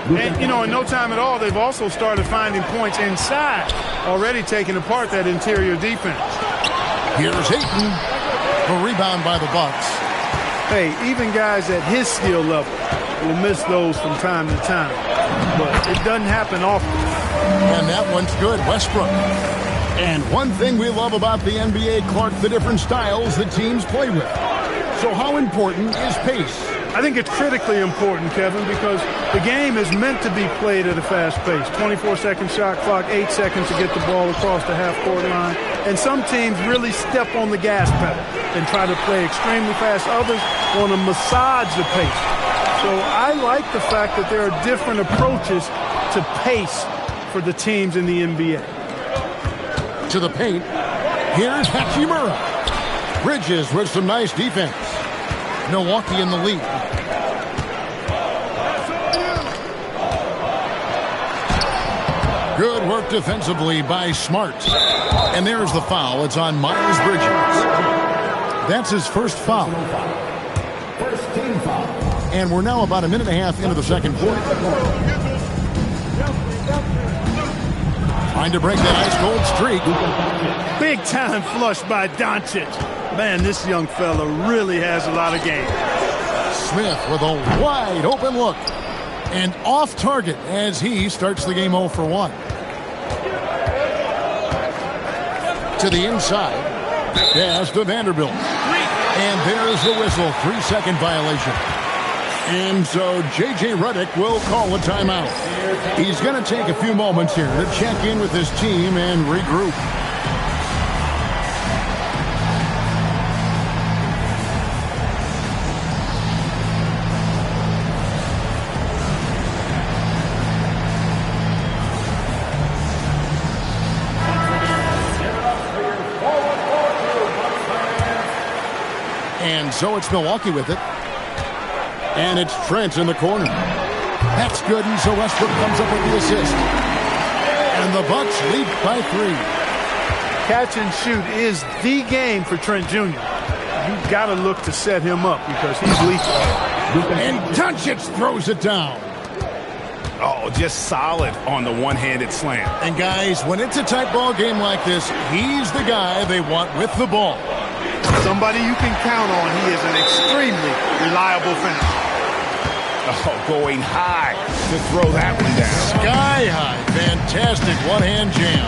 And, you know, in no time at all, they've also started finding points inside, already taking apart that interior defense. Here's Ayton. A rebound by the Bucks. Hey, even guys at his skill level will miss those from time to time. But it doesn't happen often. And that one's good. Westbrook. And one thing we love about the NBA, Clark, the different styles the teams play with. So how important is pace? I think it's critically important, Kevin, because the game is meant to be played at a fast pace. 24-second shot clock, 8 seconds to get the ball across the half-court line. And some teams really step on the gas pedal and try to play extremely fast. Others want to massage the pace. So I like the fact that there are different approaches to pace for the teams in the NBA. To the paint. Here's Hachimura. Bridges with some nice defense. Milwaukee in the lead. Good work defensively by Smart. And there's the foul. It's on Miles Bridges. That's his first foul. And we're now about a minute and a half into the second quarter. Trying to break that ice-cold streak. Big time flush by Doncic. Man, this young fella really has a lot of game. Smith with a wide open look. And off target as he starts the game 0 for 1. To the inside. Pass to Vanderbilt. And there's the whistle. 3-second violation. And so J.J. Redick will call a timeout. He's going to take a few moments here to check in with his team and regroup. And so it's Milwaukee with it. And it's Trent in the corner. That's good, and so Westbrook comes up with the assist. And the Bucks lead by 3. Catch and shoot is the game for Trent Jr. You've got to look to set him up because he's lethal. And Doncic throws it down. Oh, just solid on the one-handed slam. And guys, when it's a tight ball game like this, he's the guy they want with the ball. Somebody you can count on. He is an extremely reliable finisher. Oh, going high to throw that one down. Sky high. Fantastic one-hand jam.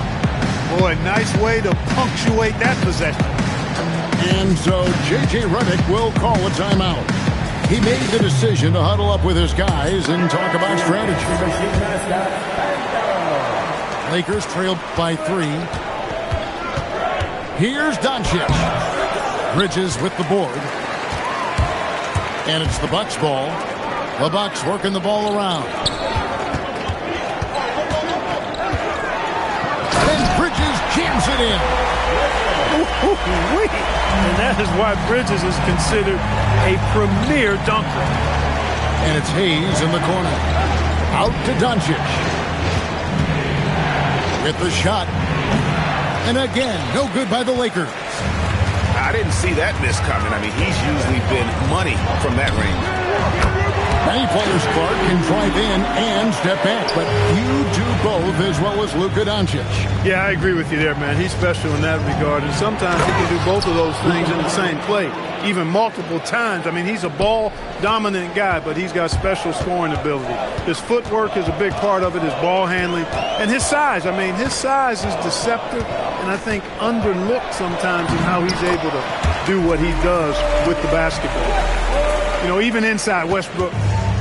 Boy, nice way to punctuate that possession. And so J.J. Redick will call a timeout. He made the decision to huddle up with his guys and talk about strategy. Lakers trail by 3. Here's Doncic. Bridges with the board. And it's the Bucks ball. The Bucks working the ball around. And Bridges jams it in. And that is why Bridges is considered a premier dunker. And it's Hayes in the corner. Out to Doncic. With the shot. And again, no good by the Lakers. I didn't see that miss coming. I mean, he's usually been money from that range. Many players, Clark, can drive in and step back, but you do both as well as Luka Doncic. Yeah, I agree with you there, man. He's special in that regard, and sometimes he can do both of those things in the same play, even multiple times. I mean, he's a ball-dominant guy, but he's got special scoring ability. His footwork is a big part of it, his ball handling, and his size. I mean, his size is deceptive, and I think underlooked sometimes in how he's able to do what he does with the basketball. You know, even inside Westbrook,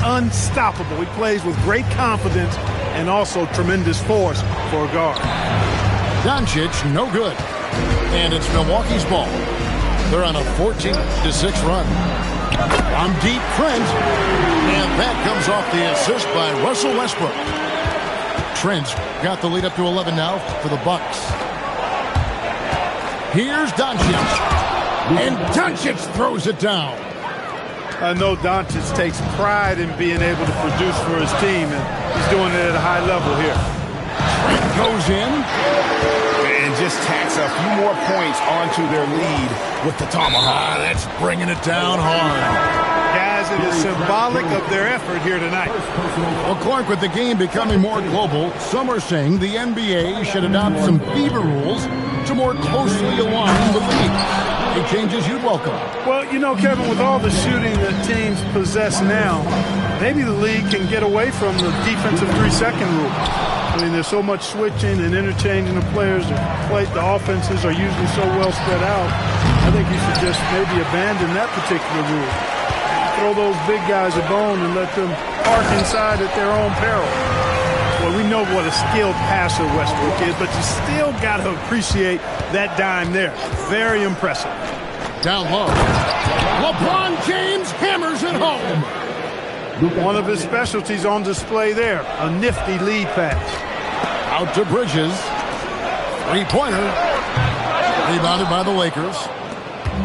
unstoppable. He plays with great confidence and also tremendous force for a guard. Doncic, no good. And it's Milwaukee's ball. They're on a 14-6 run. On deep, Trent. And that comes off the assist by Russell Westbrook. Trent got the lead up to 11 now for the Bucks. Here's Doncic. And Doncic throws it down. I know Doncic takes pride in being able to produce for his team, and he's doing it at a high level here. Trent goes in. And just tacks a few more points onto their lead with the tomahawk. That's bringing it down hard. Guys, it is symbolic of their effort here tonight. Well, Clark, with the game becoming more global, some are saying the NBA should adopt some FIBA rules to more closely align the league. Any changes you'd welcome? Well, you know, Kevin, with all the shooting that teams possess now, maybe the league can get away from the defensive 3-second rule. I mean, there's so much switching and interchanging of players. The offenses are usually so well spread out. I think you should just maybe abandon that particular rule. Throw those big guys a bone and let them park inside at their own peril. Well, we know what a skilled passer Westbrook is, but you still got to appreciate that dime there. Very impressive. Down low. LeBron James hammers it home. One of his specialties on display there, a nifty lead pass. Out to Bridges. Three-pointer. Rebounded by the Lakers.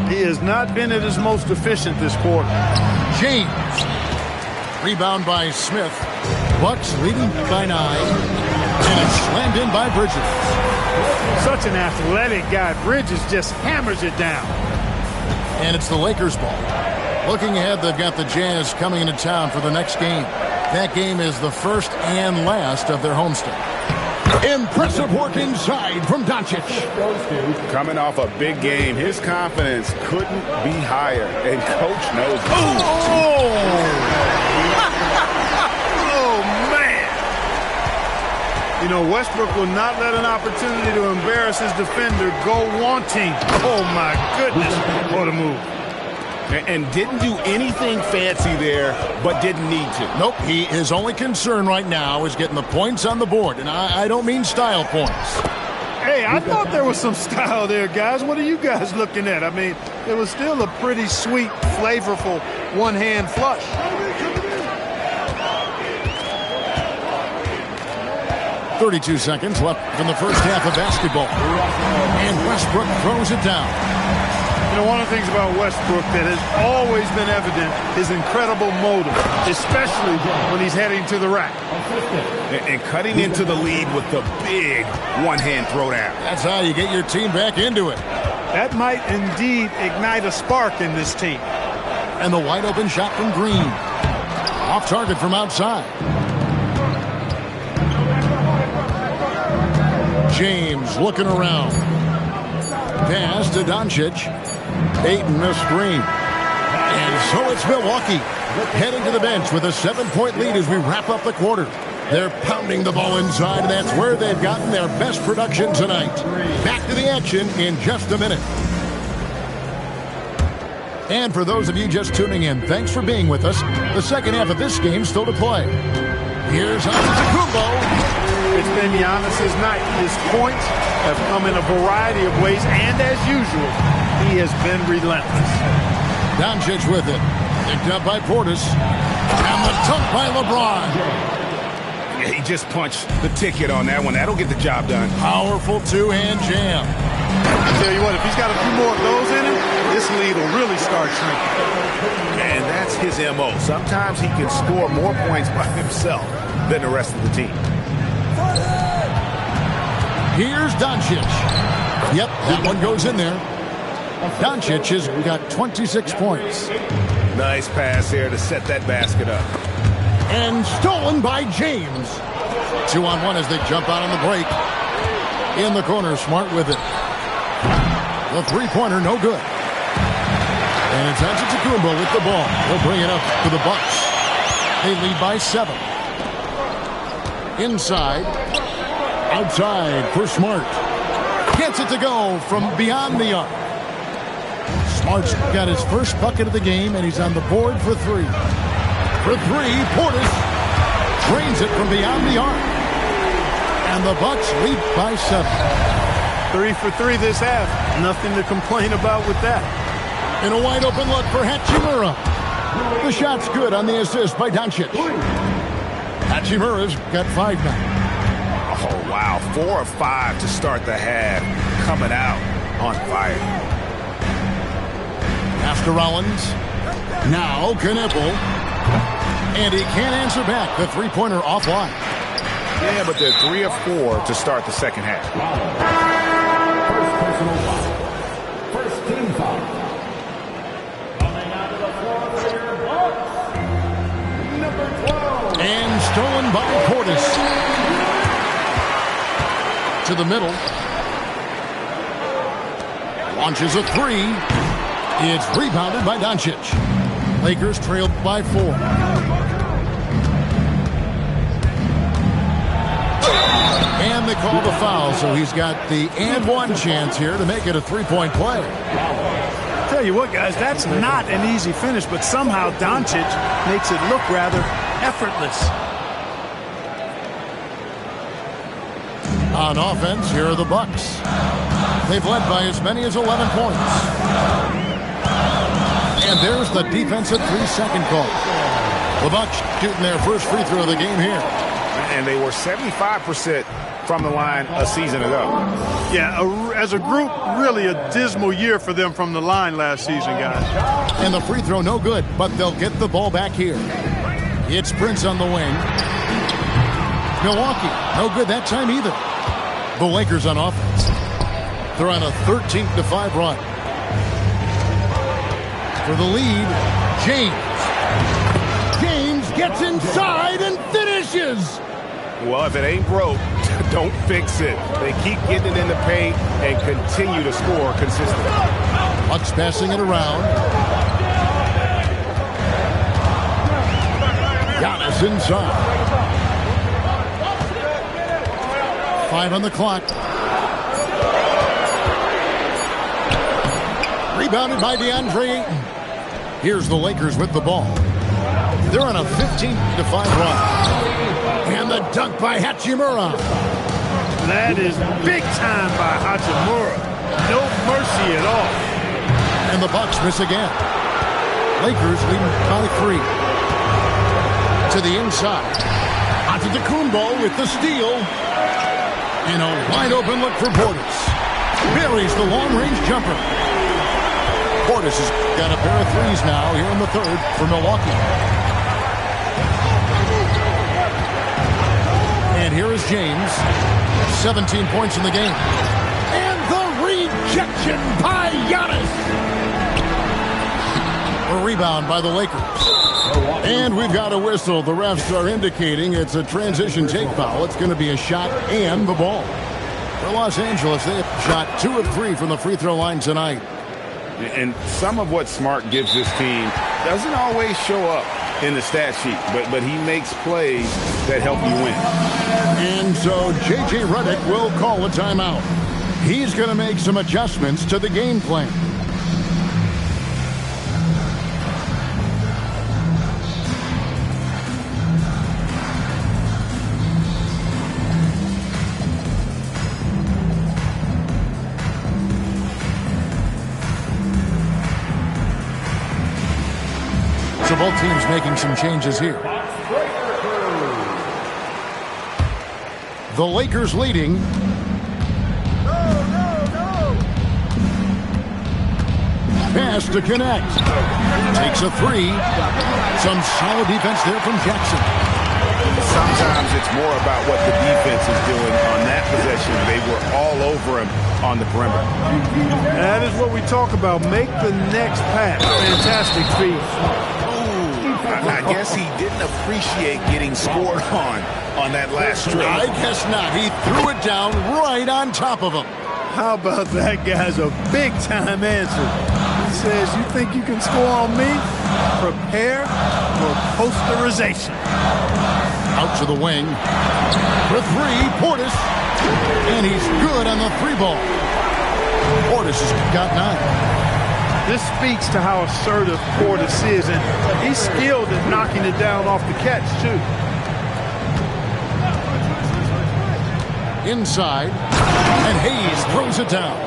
He has not been at his most efficient this quarter. James. Rebound by Smith. Bucks leading by 9. And it's slammed in by Bridges. Such an athletic guy. Bridges just hammers it down. And it's the Lakers' ball. Looking ahead, they've got the Jazz coming into town for the next game. That game is the first and last of their homestand. Impressive work inside from Doncic. Coming off a big game, his confidence couldn't be higher, and Coach knows it. Oh, man. You know, Westbrook will not let an opportunity to embarrass his defender go wanting. Oh, my goodness. What a move. And didn't do anything fancy there, but didn't need to. Nope, his only concern right now is getting the points on the board, and I don't mean style points. Hey, I thought there was some style there, guys. What are you guys looking at? I mean, it was still a pretty sweet, flavorful one-hand flush. .32 seconds left in the first half of basketball. And Westbrook throws it down. You know, one of the things about Westbrook that has always been evident is incredible motive, especially when he's heading to the rack. And cutting into the lead with the big one-hand throwdown. That's how you get your team back into it. That might indeed ignite a spark in this team. And the wide open shot from Green. Off target from outside. James looking around. Pass to Doncic. Ayton the screen. And so it's Milwaukee heading to the bench with a 7-point lead as we wrap up the quarter. They're pounding the ball inside, and that's where they've gotten their best production tonight. Back to the action in just a minute. And for those of you just tuning in, thanks for being with us. The second half of this game still to play. Here's Antetokounmpo. It's been Giannis's night. His points have come in a variety of ways, and as usual, he has been relentless. Doncic with it. Picked up by Portis. And the dunk by LeBron. Yeah, he just punched the ticket on that one. That'll get the job done. Powerful two-hand jam. I tell you what, if he's got a few more of those in him, this lead will really start shrinking. And that's his M.O. Sometimes he can score more points by himself than the rest of the team. Here's Doncic. Yep, that one goes in there. Doncic has got 26 points. Nice pass here to set that basket up. And stolen by James. 2-on-1 as they jump out on the break. In the corner, Smart with it. The three-pointer, no good. And it's Antetokounmpo with the ball. He'll bring it up to the Bucks. They lead by 7. Inside. Outside for Smart. Gets it to go from beyond the arc. Smart's got his first bucket of the game, and he's on the board for 3. For 3, Portis drains it from beyond the arc. And the Bucks lead by 7. 3 for 3 this half. Nothing to complain about with that. And a wide open look for Hachimura. The shot's good on the assist by Doncic. Hachimura's got 5 now. Oh, wow. 4 of 5 to start the half. Coming out on fire. After Rollins. Now Knipple. And he can't answer back. The three-pointer offline. Yeah, but they're 3 of 4 to start the second half. First personal foul. First team foul. Coming out of the floor for your Bucks, number 12. And stolen by Portis. To the middle. Launches a 3. It's rebounded by Doncic. Lakers trailed by 4. And they call the foul, so he's got the and one chance here to make it a 3-point play. Tell you what, guys, that's not an easy finish, but somehow Doncic makes it look rather effortless. On offense, here are the Bucks. They've led by as many as 11 points. And there's the defensive 3-second call. The Bucks shooting their first free throw of the game here. And they were 75% from the line a season ago. Yeah, as a group, really a dismal year for them from the line last season, guys. And the free throw no good, but they'll get the ball back here. It's Prince on the wing. Milwaukee, no good that time either. The Lakers on offense. They're on a 13-5 run. For the lead, James. James gets inside and finishes. Well, if it ain't broke, don't fix it. They keep getting it in the paint and continue to score consistently. Bucks passing it around. Giannis inside. 5 on the clock. Rebounded by DeAndre Ayton. Here's the Lakers with the ball. They're on a 15-5 run. And the dunk by Hachimura. That is big time by Hachimura. No mercy at all. And the Bucks miss again. Lakers leading by 3. To the inside. Antetokounmpo with the steal. And a wide open look for Portis. Buries the long-range jumper. Portis has got a pair of threes now here in the third for Milwaukee. And here is James. 17 points in the game. And the rejection by Giannis. A rebound by the Lakers. And we've got a whistle. The refs are indicating it's a transition take foul. It's going to be a shot and the ball. For Los Angeles, they have shot 2 of 3 from the free throw line tonight. And some of what Smart gives this team doesn't always show up in the stat sheet, but he makes plays that help you win. And so J.J. Redick will call a timeout. He's going to make some adjustments to the game plan. So both teams making some changes here. The Lakers leading. Pass to connect. Takes a 3. Some solid defense there from Jackson. Sometimes it's more about what the defense is doing on that possession. They were all over him on the perimeter. That is what we talk about. Make the next pass. Fantastic feat. I guess he didn't appreciate getting scored on that last strike. I guess not. He threw it down right on top of him. How about that guy's a big-time answer. He says, you think you can score on me? Prepare for posterization. Out to the wing. For 3, Portis. And he's good on the 3 ball. Portis has got 9. This speaks to how assertive Portis is, and he's skilled at knocking it down off the catch, too. Inside, and Hayes throws it down.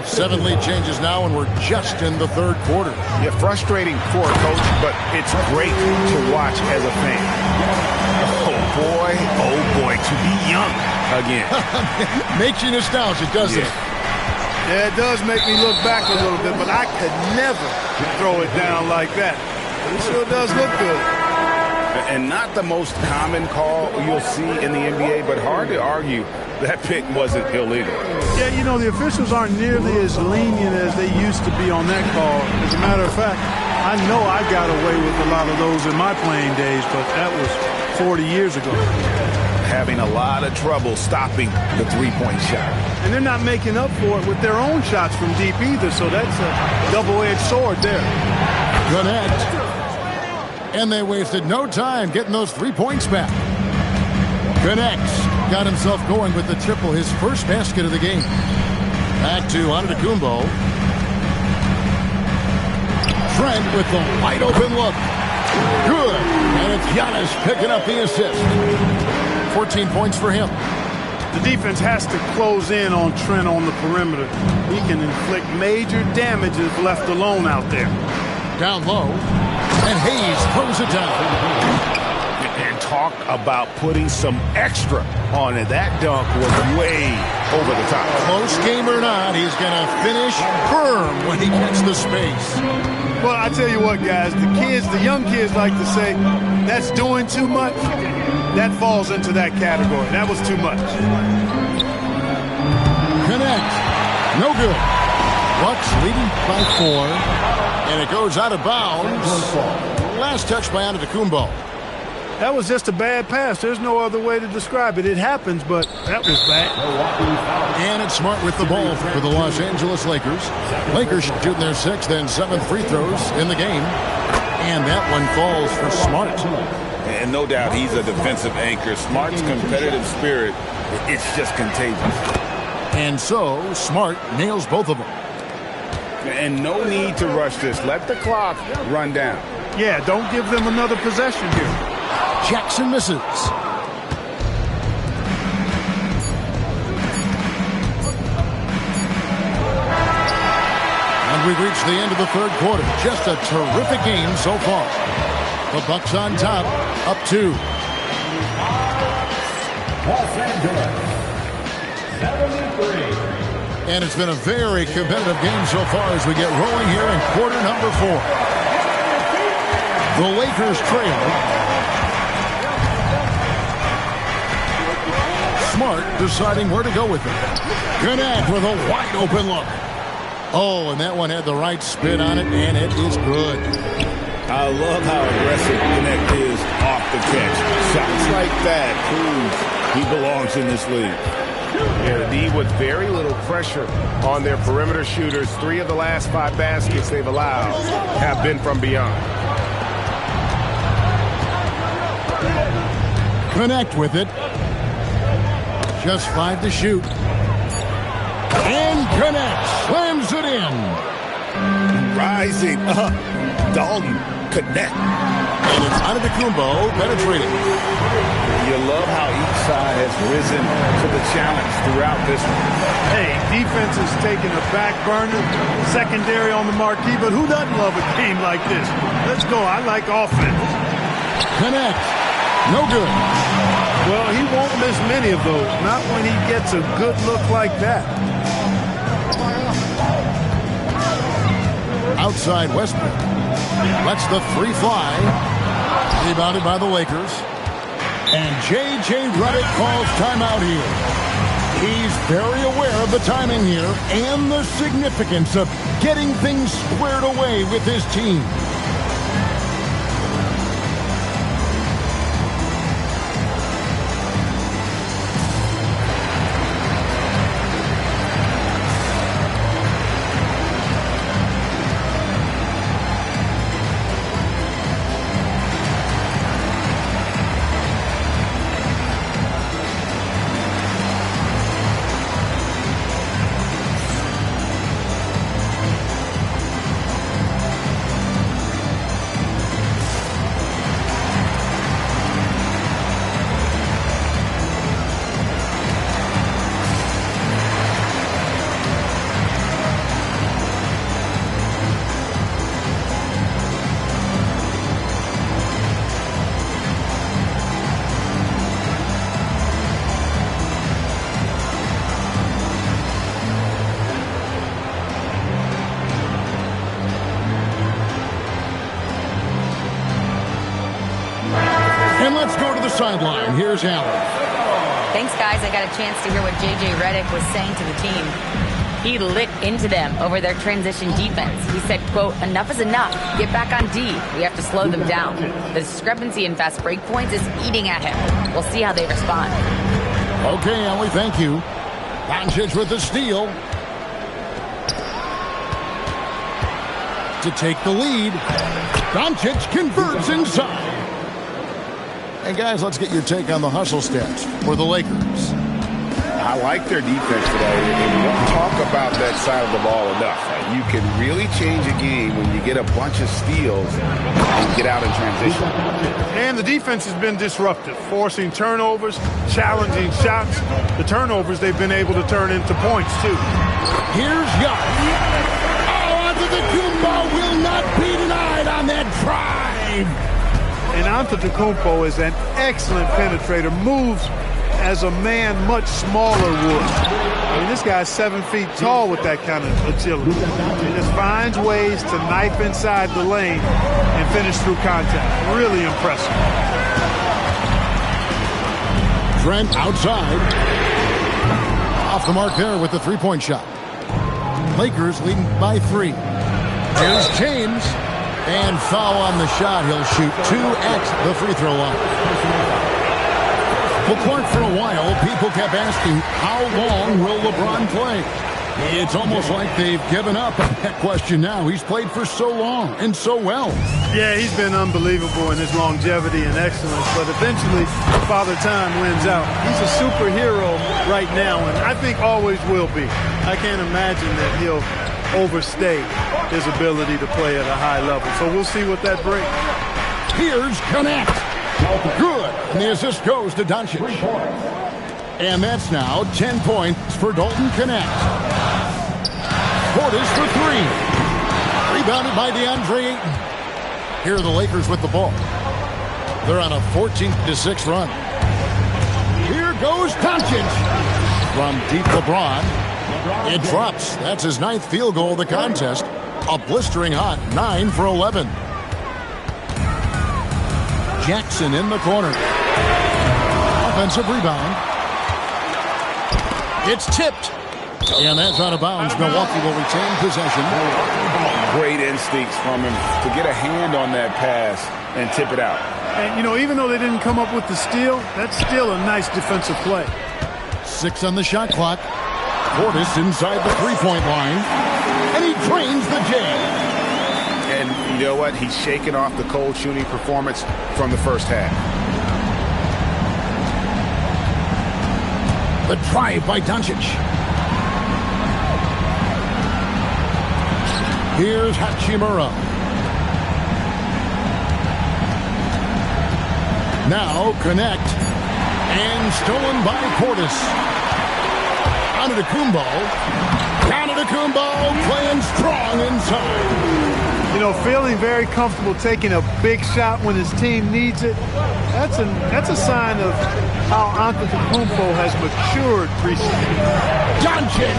7 lead changes now, and we're just in the third quarter. Yeah, frustrating for a coach, but it's great to watch as a fan. Oh boy, to be young again. Makes you nostalgic, doesn't it? Yeah, it does make me look back a little bit, but I could never throw it down like that. It sure does look good. And not the most common call you'll see in the NBA, but hard to argue that pick wasn't illegal. Yeah, you know, the officials aren't nearly as lenient as they used to be on that call. As a matter of fact, I know I got away with a lot of those in my playing days, but that was 40 years ago. Having a lot of trouble stopping the three-point shot. And they're not making up for it with their own shots from deep either, so that's a double-edged sword there. Connect. And they wasted no time getting those 3 points back. Connects. Got himself going with the triple, his first basket of the game. Back to Antetokounmpo. Trent with the wide open look. Good. And it's Giannis picking up the assist. 14 points for him. The defense has to close in on Trent on the perimeter. He can inflict major damage if left alone out there. Down low. And Hayes throws it down. And talk about putting some extra on it. That dunk was way over the top. Close game or not, he's going to finish firm when he gets the space. Well, I tell you what, guys, the young kids like to say, that's doing too much. That falls into that category. That was too much. Connect. No good. Bucks leading by 4. And it goes out of bounds. Last touch by Antetokounmpo. That was just a bad pass. There's no other way to describe it. It happens, but that was bad. And it's Smart with the ball for the Los Angeles Lakers. Lakers shooting their 6th and 7th free throws in the game. And that one falls for Smart. And no doubt he's a defensive anchor. Smart's competitive spirit, it's just contagious. And so Smart nails both of them. And no need to rush this. Let the clock run down. Yeah, don't give them another possession here. Jackson misses. And we've reached the end of the third quarter. Just a terrific game so far. The Bucks on top, up 2. Los Angeles, 73. And it's been a very competitive game so far as we get rolling here in quarter number 4. The Lakers trail. Smart deciding where to go with it. Connect with a wide open look. Oh, and that one had the right spin on it, and it is good. I love how aggressive Connect is off the catch. Shots like that prove he belongs in this league. Yeah, the D with very little pressure on their perimeter shooters. 3 of the last 5 baskets they've allowed have been from beyond. Connect with it. Just 5 to shoot. And Connect slams it in. Rising up. Dalton, Connect. And it's Antetokounmpo penetrating. You love how each side has risen to the challenge throughout this one. Hey, defense is taking a back burner, secondary on the marquee, but who doesn't love a game like this? Let's go. I like offense. Connect. No good. Well, he won't miss many of those. Not when he gets a good look like that. Outside Westbrook. Lets the 3 fly. Rebounded by the Lakers. And J.J. Redick calls timeout here. He's very aware of the timing here and the significance of getting things squared away with his team. And let's go to the sideline. Here's Allen. Thanks, guys. I got a chance to hear what J.J. Redick was saying to the team. He lit into them over their transition defense. He said, quote, enough is enough. Get back on D. We have to slow them down. The discrepancy in fast break points is eating at him. We'll see how they respond. Okay, Ellie, thank you. Doncic with the steal. To take the lead. Doncic converts inside. And guys, let's get your take on the hustle stats for the Lakers. I like their defense today, and we don't talk about that side of the ball enough. You can really change a game when you get a bunch of steals and get out in transition. And the defense has been disruptive, forcing turnovers, challenging shots. The turnovers they've been able to turn into points, too. Here's Giannis. Oh, Antetokounmpo will not be denied on that drive. And Antetokounmpo is an excellent penetrator, moves as a man much smaller would. I mean, this guy's 7 feet tall with that kind of agility. He just finds ways to knife inside the lane and finish through contact. Really impressive. Trent outside. Off the mark there with the three-point shot. Lakers leading by 3. Here's James. And foul on the shot. He'll shoot 2 at the free throw line. Well, Clark, for a while, people kept asking, how long will LeBron play? It's almost like they've given up on that question now. He's played for so long and so well. Yeah, he's been unbelievable in his longevity and excellence, but eventually Father Time wins out. He's a superhero right now, and I think always will be. I can't imagine that he'll overstay his ability to play at a high level. So we'll see what that brings. Here's Connect. Good. And the assist goes to Doncic. And that's now 10 points for Dalton Connect. Portis for 3. Rebounded by DeAndre Ayton. Here are the Lakers with the ball. They're on a 14-6 run. Here goes Doncic. From deep LeBron. It drops. That's his 9th field goal of the contest. A blistering hot 9 for 11. Jackson in the corner. Offensive rebound. It's tipped. And that's out of bounds. Milwaukee will retain possession. Great instincts from him to get a hand on that pass and tip it out. And, you know, even though they didn't come up with the steal, that's still a nice defensive play. 6 on the shot clock. Portis inside the three-point line. And he drains the J. And you know what? He's shaking off the cold shooting performance from the first half. The drive by Doncic. Here's Hachimura. Now Connect. And stolen by Portis. Antetokounmpo. Antetokounmpo playing strong inside. You know, feeling very comfortable taking a big shot when his team needs it. That's a sign of how Antetokounmpo has matured recently. Doncic.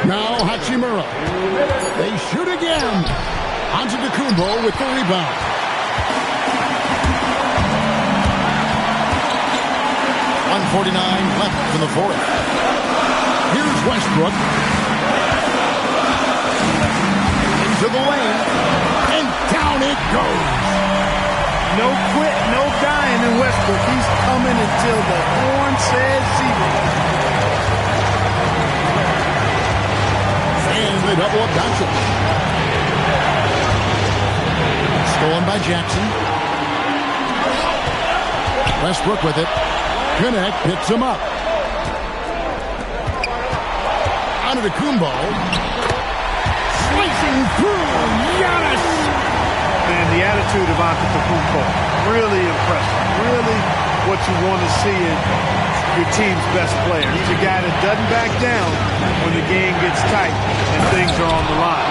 Now Hachimura. They shoot again. Antetokounmpo with the rebound. .149 left in the fourth. Here's Westbrook. Into the lane. And down it goes. No quit, no dying in Westbrook. He's coming until the horn says zero. And they double up Doncic. Stolen by Jackson. Westbrook with it. Connect picks him up. Antetokounmpo. Slicing through. Giannis. And the attitude of Antetokounmpo, really impressive. Really what you want to see in your team's best player. He's a guy that doesn't back down when the game gets tight and things are on the line.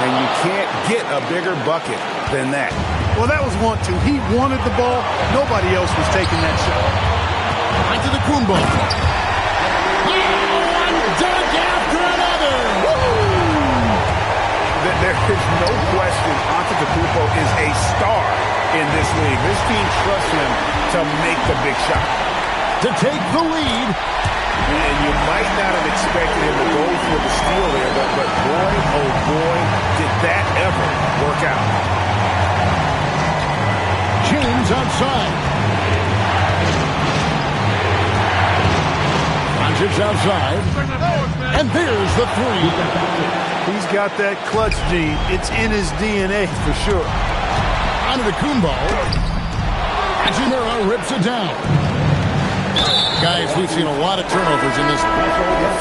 And you can't get a bigger bucket than that. Well, that was want to. He wanted the ball. Nobody else was taking that shot. Antetokounmpo. One dunk after another. There is no question Antetokounmpo is a star in this league. This team trusts him to make the big shot. To take the lead. And you might not have expected him to go for the steal there, but boy, oh boy, did that ever work out. James outside. Doncic outside. And there's the three. He's got that clutch gene. It's in his DNA for sure. Antetokounmpo. Hachimura rips it down. Guys, we've seen a lot of turnovers in this one.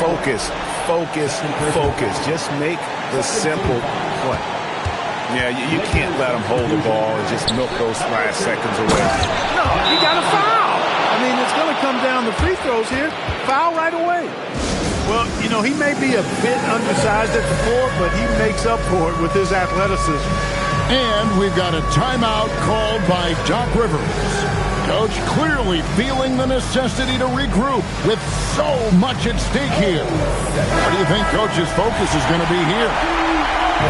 Focus, focus, focus. Just make the simple play. Yeah, you can't let them hold the ball and just milk those last seconds away. No, he got a foul. I mean, it's going to come down to free throws here. Foul right away. Well, you know, he may be a bit undersized at the floor, but he makes up for it with his athleticism. And we've got a timeout called by Doc Rivers. Coach clearly feeling the necessity to regroup with so much at stake here. What do you think Coach's focus is going to be here?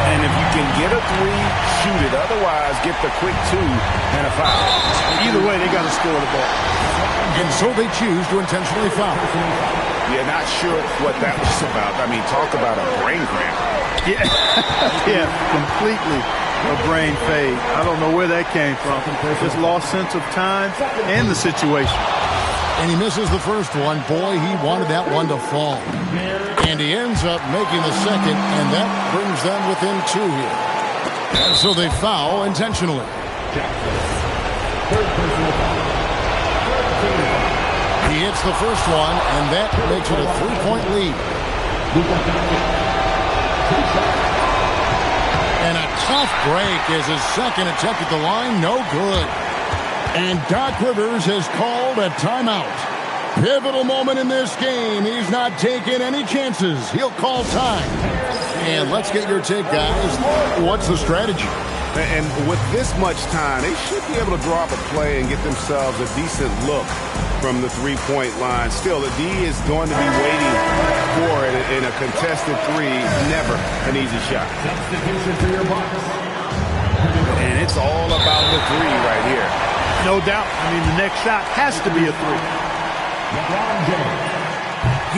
And if you can get a three, shoot it. Otherwise, get the quick two and a foul. Either way, they got to score the ball. And so they choose to intentionally foul. Yeah, not sure what that was about. I mean, talk about a brain cramp. Yeah, yeah, completely a brain fade. I don't know where that came from. Just lost sense of time and the situation. And he misses the first one. Boy, he wanted that one to fall. And he ends up making the second, and that brings them within 2 here. And so they foul intentionally. He hits the first one, and that makes it a 3-point lead. And a tough break is his second attempt at the line. No good. And Doc Rivers has called a timeout. Pivotal moment in this game. He's not taking any chances. He'll call time. And let's get your take, guys. What's the strategy? And with this much time, they should be able to draw up a play and get themselves a decent look from the three-point line. Still, the D is going to be waiting for it in a contested three. Never an easy shot. And it's all about the three right here. No doubt. I mean, the next shot has to be a three.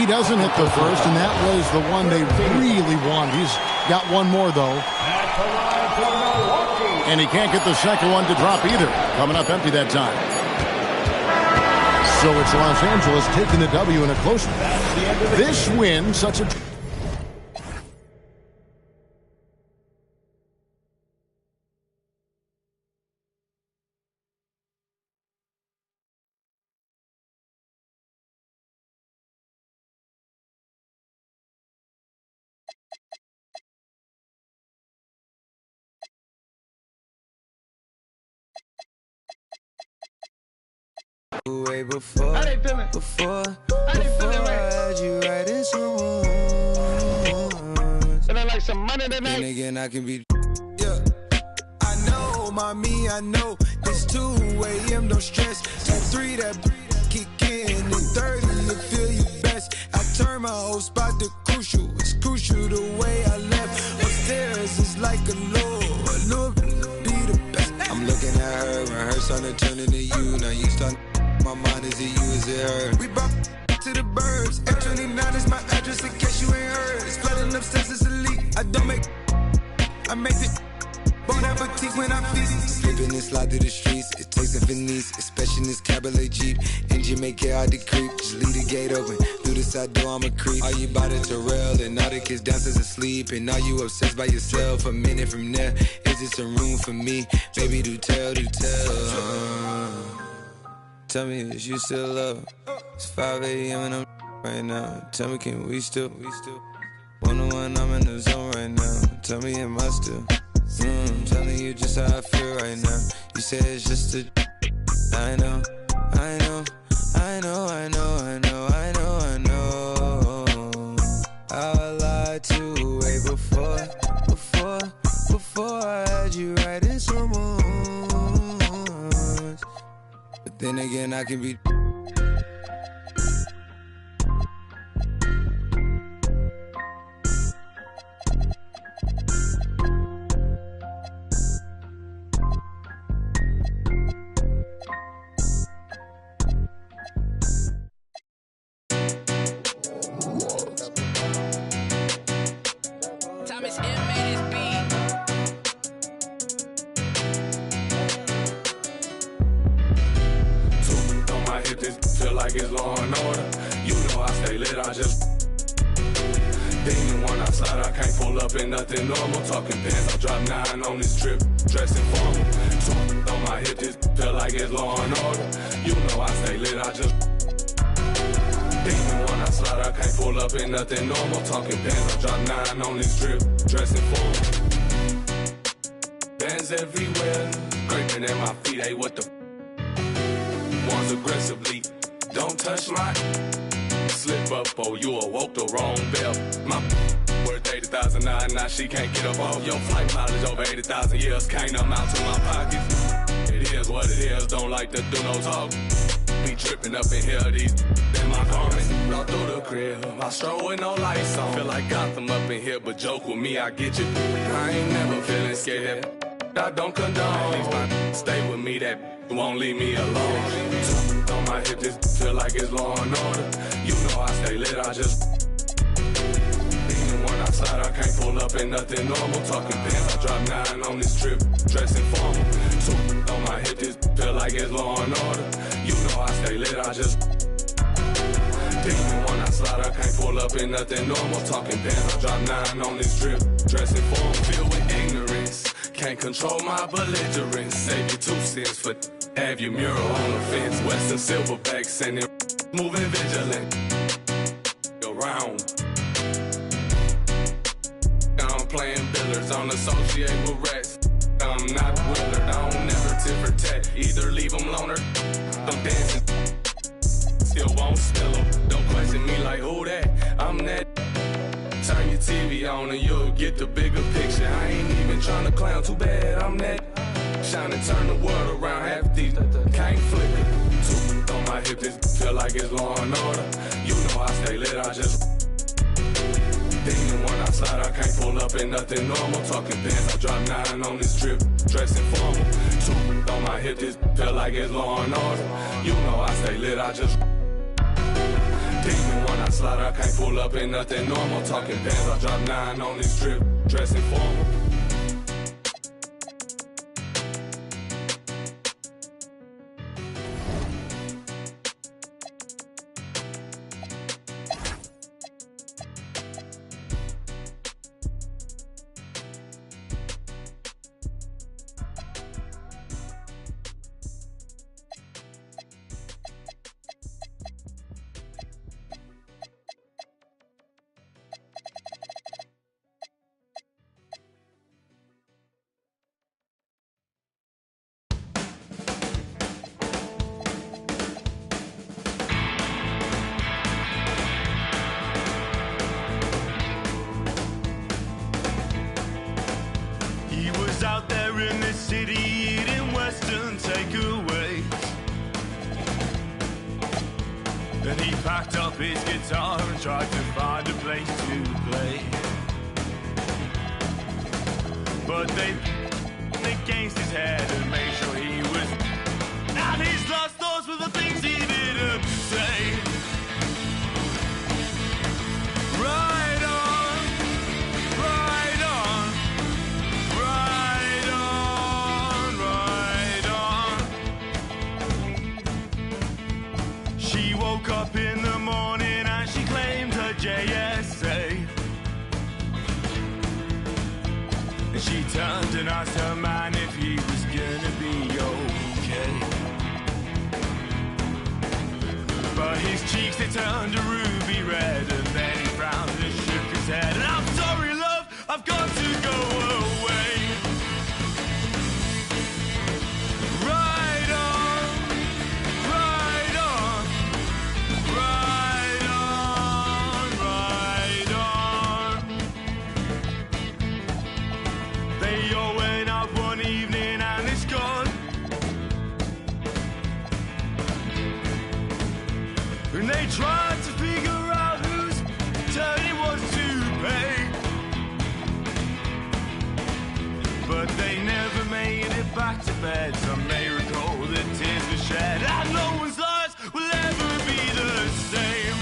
He doesn't hit the first, and that was the one they really wanted. He's got one more, though. And he can't get the second one to drop either. Coming up empty that time. So it's Los Angeles taking the W in a close one. This win, such a... Way before, I had you right in some like some money tonight. Then again, I can be. Yeah, I know, mommy, I know. It's 2 a.m. Don't stress. 2-3 that kick in, and 30 you feel you best. I turn my whole spot to crucial. It's crucial the way I left. Upstairs is like a lure be the best. I'm looking at her and her starting to turn into you. Now you start. My mind is it you, is it her? We bop to the birds. F29 is my address in case you ain't heard. It's flooding upstairs, it's elite. I make it. Bon appetit when I feed it. Slipping and slide through the streets. It takes a Venice, especially in this Cabernet Jeep. Engine make it hard to creep. Just leave the gate open. Through the side door, I'm a creep. Are you by the Terrell? And all the kids downstairs asleep. And are you obsessed by yourself? A minute from there, is this a room for me? Baby, do tell. Tell me, is you still love? It's 5 a.m. and I'm right now. Tell me, can we still? 101, I'm in the zone right now. Tell me, am I still? Telling you just how I feel right now. You say it's just a. I know. I lied to you way before I had you right in some moons. But then again, I can be. It's law and order. You know I stay lit, I just Demon when I slide, I can't pull up in nothing normal. Talking pants, I drop 9 on this trip, dressed informal. So on my hip, this feel like it's law and order. You know I stay lit, I just Demon when I slide, I can't pull up in nothing normal. Talking pants, I drop 9 on this trip, dressed informal. Bands everywhere, scraping at my feet, hey what the ones aggressively Don't touch my slip up, oh, you awoke the wrong bell. My worth 80,000 now she can't get up off your flight mileage over 80,000 years. Can't amount to my pockets. It is what it is, don't like to do no talk. Be tripping up in here, these in my garment. All through the crib, I stroll with no lights on. Feel like Gotham up in here, but joke with me, I get you. I ain't never feeling scared, that I don't condone. At least my stay with me, that won't leave me alone. On my hip, this feel like it's law and order. You know I stay lit, I just when I slide, I can't pull up in nothing normal. Talking pants, I drop 9 on this trip, dressing formal. So on my hip, this feel like it's law and order. You know I stay lit, I just when I slide, I can't pull up in nothing normal. Talking pants, I drop 9 on this trip, dressing formal. Filled with ignorance, can't control my belligerence. Save you 2 cents for have your mural on the fence. Western Silverback sending moving vigilant around. Playing billiards, don't associate with rats. I'm not Willard, I don't never tit for tat. Either leave them loner, I'm dancing, still won't spill them. Don't question me like who that, I'm that. Turn your TV on and you'll get the bigger picture. I ain't even trying to clown, too bad I'm that. Shine and turn the world around, half these can't flicker. 2 on my hip, this feel like it's law and order. You know I stay lit, I just when I slide, I can't pull up in nothing normal. Talking pants, I drop 9 on this trip, dressing formal. 2 on my hip, this feel like it's law and order. You know I stay lit, I just when I slide, I can't pull up in nothing normal. Talking pants, I drop 9 on this trip, dressing formal. Out there in the city eating Western takeaways, and he packed up his guitar and tried to find a place to play. But they against his head and made sure he was at his last thoughts were the things he didn't say. Right on, right on, right on, right on. She woke up in the morning and she claimed her JSA. And she turned and asked her man if he was gonna be okay. But his cheeks, they turned a ruby red, and then he frowned and shook his head. And I'm sorry, love, I've got to go away. Right on, right on, right on, right on. They all went out one evening and it's gone. And they tried to figure out whose turn it was to pay, but they never made it back to bed. Some may recall that tears were shed, and no one's lives will ever be the same.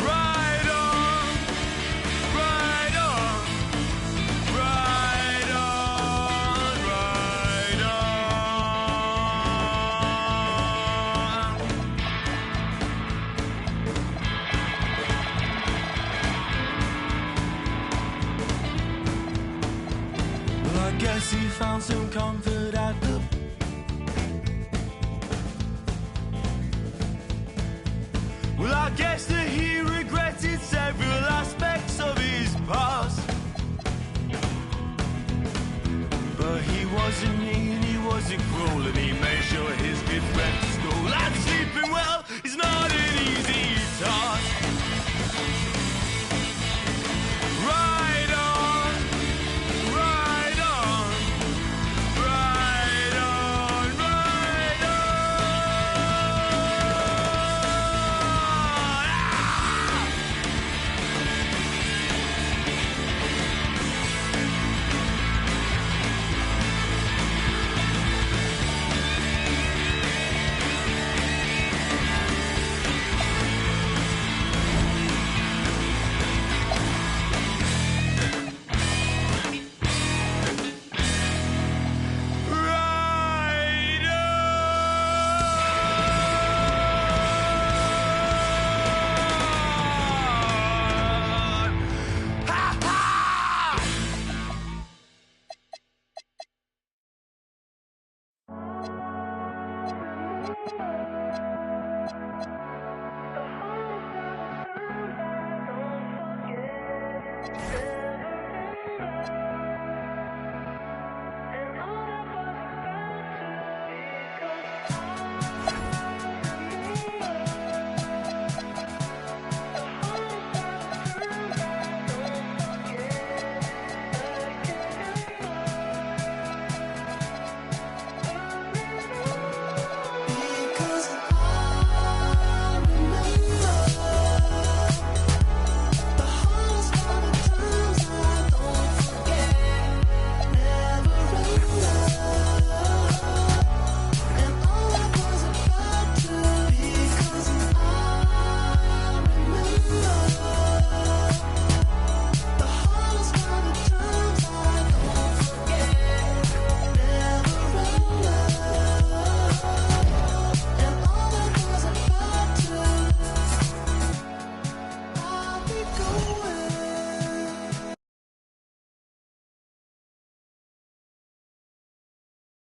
Right on, right on, right on, right on. Well, I guess he found some comfort at the Well, I guess that he regretted several aspects of his past. But he wasn't mean, he was was it cruel? And he made sure his kids went to school. And sleeping well is not an easy task.